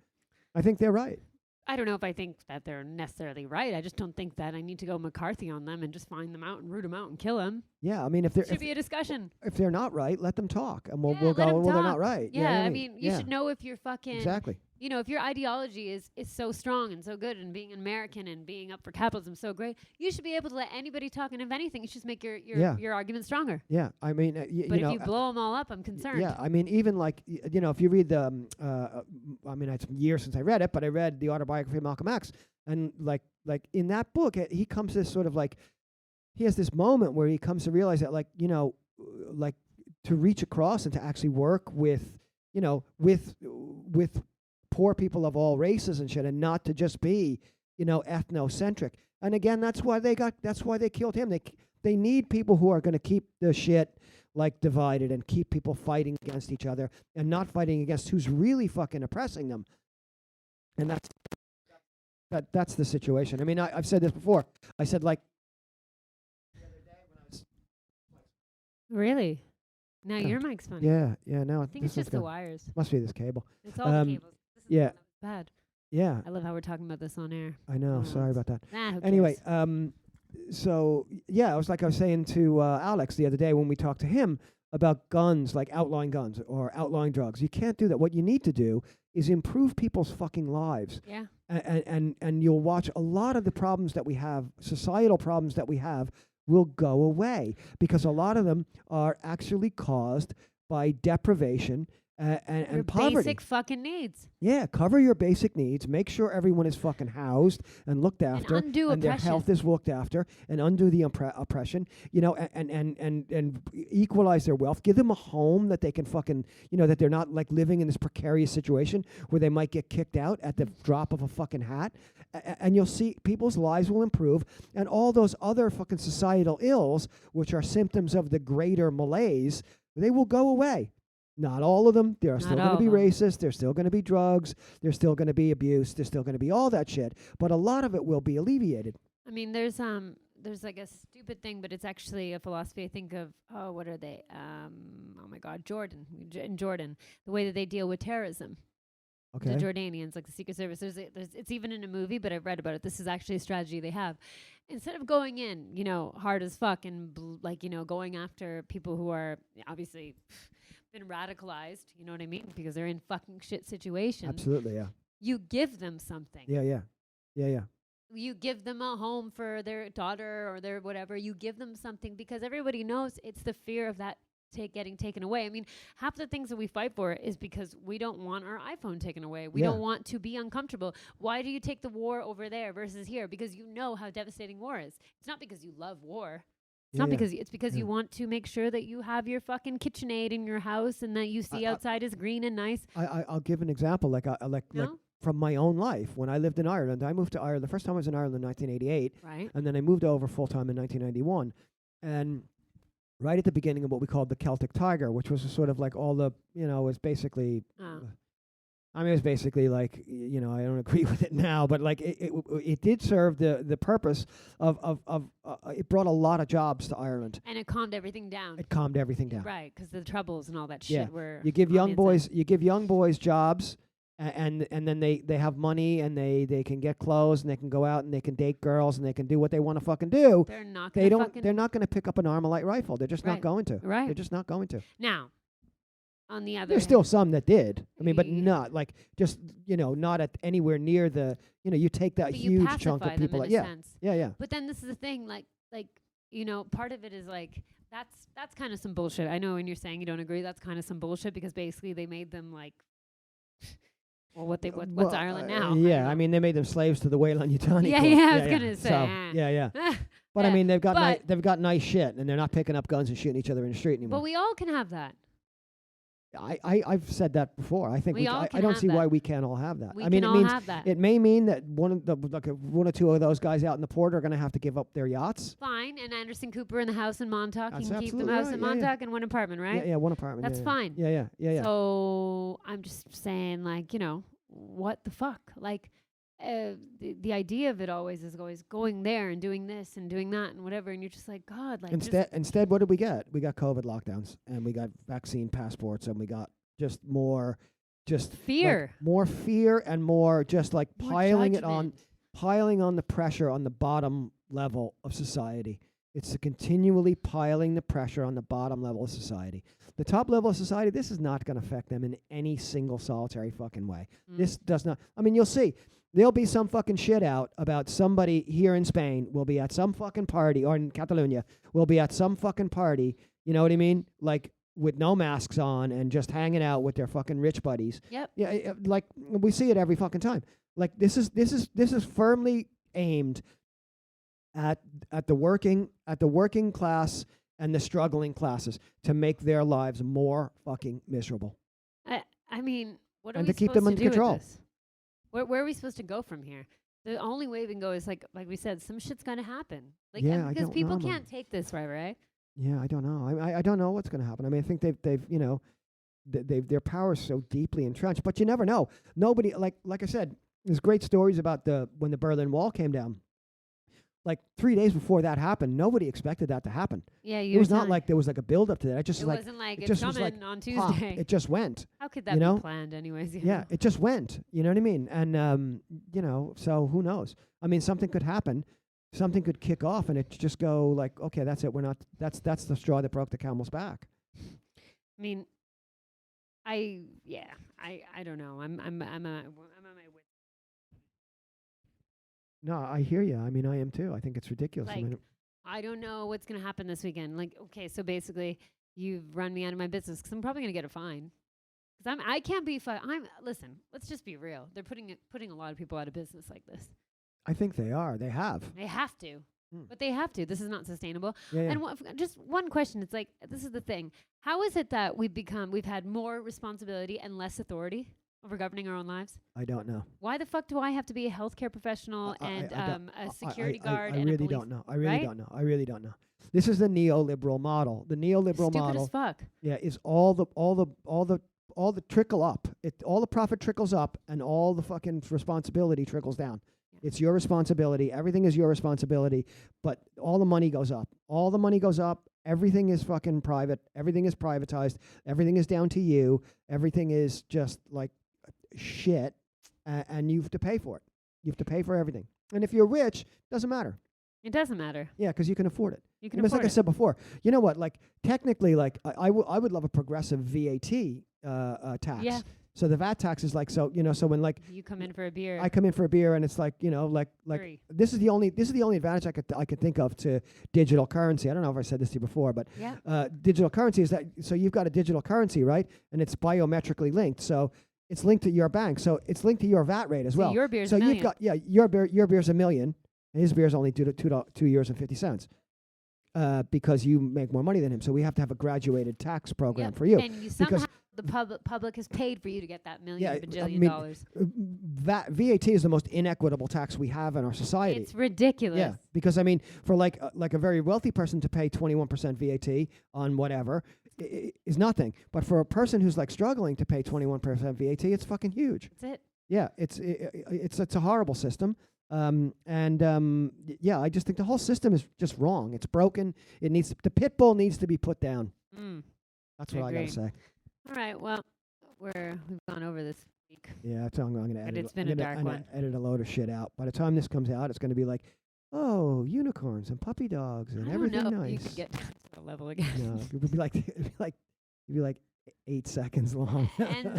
I don't know if I think that they're necessarily right. I just don't think that I need to go McCarthy on them and just find them out and root them out and kill them. Yeah, I mean, if there should be a discussion. If they're not right, let them talk, and we'll go. Well, they're not right. Yeah, you know what I mean, you should know if you're fucking exactly. You know, if your ideology is so strong and so good, and being an American and being up for capitalism so great, you should be able to let anybody talk. And if anything, you should make your argument stronger. Yeah, I mean, but if you blow them all up, I'm concerned. Yeah, I mean, even like you know, if you read the, I mean, it's years since I read it, but I read the autobiography of Malcolm X, and like in that book, he comes to this sort of like, he has this moment where he comes to realize that, like, you know, like to reach across and to actually work with, you know, with poor people of all races and shit, and not to just be, you know, ethnocentric. And again, that's why they killed him. They need people who are going to keep the shit like divided and keep people fighting against each other and not fighting against who's really fucking oppressing them. And that's the situation. I mean, I've said this before. I said, like, the other day when I was really. Now your mic's funny. Yeah. No, I think it's just the wires. Must be this cable. It's all the cables. Yeah. Bad. Yeah. I love how we're talking about this on air. I know. Sorry about that. Who anyway, cares? So yeah, I was saying to Alex the other day when we talked to him about guns, like outlawing guns or outlawing drugs. You can't do that. What you need to do is improve people's fucking lives. Yeah. And you'll watch a lot of the problems that we have, societal problems that we have, will go away, because a lot of them are actually caused by deprivation and poverty. Basic fucking needs. Yeah, cover your basic needs. Make sure everyone is fucking housed and looked after, and undo and their oppression. health is looked after, and undo the oppression. You know, and equalize their wealth. Give them a home that they can fucking, you know, that they're not like living in this precarious situation where they might get kicked out at the drop of a fucking hat. And you'll see people's lives will improve, and all those other fucking societal ills, which are symptoms of the greater malaise, they will go away. Not all of them. There are still going to be racist. There's still going to be drugs. There's still going to be abuse. There's still going to be all that shit. But a lot of it will be alleviated. I mean, there's like a stupid thing, but it's actually a philosophy. I think of, what are they? Oh my God, Jordan. In Jordan, the way that they deal with terrorism. Okay. The Jordanians, like the Secret Service. It's even in a movie, but I've read about it. This is actually a strategy they have. Instead of going in, you know, hard as fuck and like, you know, going after people who are obviously been radicalized, you know what I mean? Because they're in fucking shit situations. Absolutely, yeah. You give them something. Yeah. You give them a home for their daughter or their whatever. You give them something because everybody knows it's the fear of that getting taken away. I mean, half the things that we fight for is because we don't want our iPhone taken away. We don't want to be uncomfortable. Why do you take the war over there versus here? Because you know how devastating war is. It's not because you love war. It's not because it's because you want to make sure that you have your fucking KitchenAid in your house and that you see outside is green and nice. I'll give an example, like from my own life. When I lived in Ireland, I moved to Ireland. The first time I was in Ireland in 1988, right? And then I moved over full time in 1991, and right at the beginning of what we called the Celtic Tiger, which was sort of like all the, you know, was basically. I mean, it was basically like, you know, I don't agree with it now, but like it did serve the purpose of it brought a lot of jobs to Ireland. And it calmed everything down. It calmed everything down. Right, because the troubles and all that shit were. You give young boys jobs, and then they have money and they can get clothes and they can go out and they can date girls and they can do what they want to fucking do. They're not. They're not going to pick up an Armalite rifle. They're just not going to. Right. They're just not going to. Now, on the other, There's still some that did. I mean, but Yeah. not like just not at anywhere near the. You take that but you huge chunk pacify of people. them in Yeah, a sense. yeah. But then this is the thing, like part of it is like that's kind of some bullshit. I know when you're saying you don't agree, that's kind of some bullshit because basically they made them like, well, what's Ireland now? Yeah, I mean they made them slaves to the Wayland-Yutani. Yeah, Court. I was gonna say. So, yeah. But I Yeah, mean they've got but- they've got nice shit and they're not picking up guns and shooting each other in the street anymore. But we all can have that. I've said that before. I think We all I can don't have see that. why we can't all have that. We I mean, can it all means have that. it may mean that one or two of those guys out in the port are going to have to give up their yachts. Fine, and Anderson Cooper in the house in Montauk. That's You can keep the absolutely house right, in yeah, yeah. Montauk and one apartment, right? Yeah, one apartment. That's yeah, fine. Yeah. So I'm just saying, like, what the fuck? Like, the idea of it always is always going there and doing this and doing that and whatever, and you're just like, God, like. Instead, what did we get? We got COVID lockdowns and we got vaccine passports and we got just more, fear. like, more fear and more just like More piling judgment. piling on the pressure on the bottom level of society. It's continually piling the pressure on the bottom level of society. The top level of society, this is not going to affect them in any single solitary fucking way. This does not. I mean, you'll see. There'll be some fucking shit out about somebody here in Spain will be at some fucking party, or in Catalunya, will be at some fucking party, you know what I mean? Like, with no masks on and just hanging out with their fucking rich buddies. Yep. Yeah, like, we see it every fucking time. Like, this is firmly aimed at the working class and the struggling classes to make their lives more fucking miserable. I mean, what are And we to keep supposed them to under do control. with this? Where are we supposed to go from here? The only way we can go is like we said, some shit's gonna happen. Like, Yeah, I because don't people know, can't take this right. Yeah, I don't know. I don't know what's going to happen. I mean, I think they've their power is so deeply entrenched, but you never know. Nobody, like I said, there's great stories about when the Berlin Wall came down. Like 3 days before that happened, nobody expected that to happen. Yeah, It was not like there was like a build up to that. It just it like wasn't like it it's just was coming like on pop. Tuesday. It just went. How could that you know? be planned, anyways? Yeah, it just went. You know what I mean? And so who knows? I mean, something could happen. Something could kick off, and it just go like, okay, that's it. We're not. That's the straw that broke the camel's back. I mean, I don't know. I'm on my way. No, I hear you. I mean, I am too. I think it's ridiculous. I Like, mean, I don't know what's gonna happen this weekend. Like, okay, so basically, you've run me out of my business because I'm probably gonna get a fine. Because I can't be. Listen. Let's just be real. They're putting a lot of people out of business like this. I think they are. They have. They have to. Mm. But they have to. This is not sustainable. Yeah, yeah. And just one question. It's like, this is the thing. How is it that we've had more responsibility and less authority over governing our own lives? I don't know. Why the fuck do I have to be a healthcare professional and a security guard I and a really police? don't know. I really right? don't know. I really don't know. This is the neoliberal model. The neoliberal Stupid model, as fuck. yeah, is all the trickle up. All the profit trickles up, and all the fucking responsibility trickles down. Yeah. It's your responsibility. Everything is your responsibility, but all the money goes up. All the money goes up. Everything is fucking private. Everything is privatized. Everything is down to you. Everything is just like shit, and you have to pay for it. You have to pay for everything. And if you're rich, doesn't matter. It doesn't matter. Yeah, because you can afford it. You can It's like afford I it. said before. You know what? Like technically, like I would love a progressive VAT tax. Yeah. So the VAT tax is like so when like You come in for a beer. I come in for a beer and it's like like Free. this is the only advantage I could think of to digital currency. I don't know if I said this to you before, but Yeah. digital currency is that so you've got a digital currency, right? And it's biometrically linked. So it's linked to your bank. So it's linked to your VAT rate as So well. your beer's So a million. you've got your beer's $1 million. And his beer's only €2.50. Because you make more money than him. So we have to have a graduated tax program Yep. for you. And somehow the public has paid for you to get that million bajillion dollars. VAT is the most inequitable tax we have in our society. It's ridiculous. Yeah, because I mean, for like a very wealthy person to pay 21% VAT on whatever is nothing. But for a person who's like struggling to pay 21% VAT, it's fucking huge. That's it. Yeah, it's a horrible system. Yeah, I just think the whole system is just wrong. It's broken. The pit bull needs to be put down. Mm. That's what I gotta agree. say. All right. Well, we've gone over this week. Yeah, that's how I'm going to But edit. it's been a dark one. Edit a load of shit out. By the time this comes out, it's going to be like, oh, unicorns and puppy dogs and I don't everything know if you nice. could get down to the level again. No, it would be like it'd be like 8 seconds long. And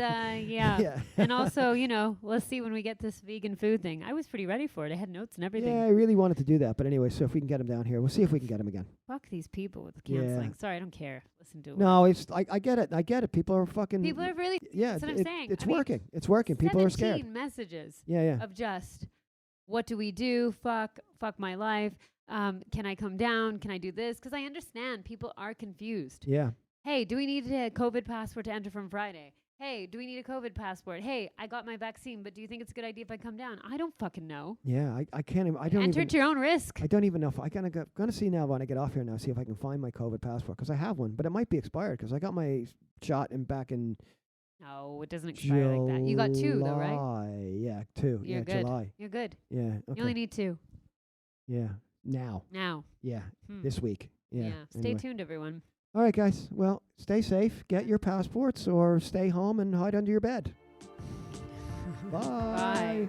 yeah. Yeah. And also, let's see when we get this vegan food thing. I was pretty ready for it. I had notes and everything. Yeah, I really wanted to do that, but anyway, so if we can get them down here, we'll see if we can get them again. Fuck these people with Yeah. canceling. Sorry, I don't care. Listen to it. No, it's I get it. I get it. People are fucking. People are really. Yeah, That's what I'm saying. It's I mean, working. It's working. People are scared. 17 messages Yeah. of just, what do we do? Fuck my life. Can I come down? Can I do this? Because I understand people are confused. Yeah. Hey, do we need a COVID passport to enter from Friday? Hey, do we need a COVID passport? Hey, I got my vaccine, but do you think it's a good idea if I come down? I don't fucking know. Yeah, I can't even. I don't Enter even. at your own risk. I don't even know if I gonna see now when I get off here now. See if I can find my COVID passport because I have one, but it might be expired because I got my shot back in No, it doesn't expire like that. You got 2 though, right? July. Yeah, 2. You're yeah, good. July. You're good. Yeah. Okay. You only need 2 yeah. Now. now. Yeah. Hmm. This week. Yeah. Stay Anyway. tuned, everyone. All right, guys. Well, stay safe. Get your passports or stay home and hide under your bed. Bye. Bye.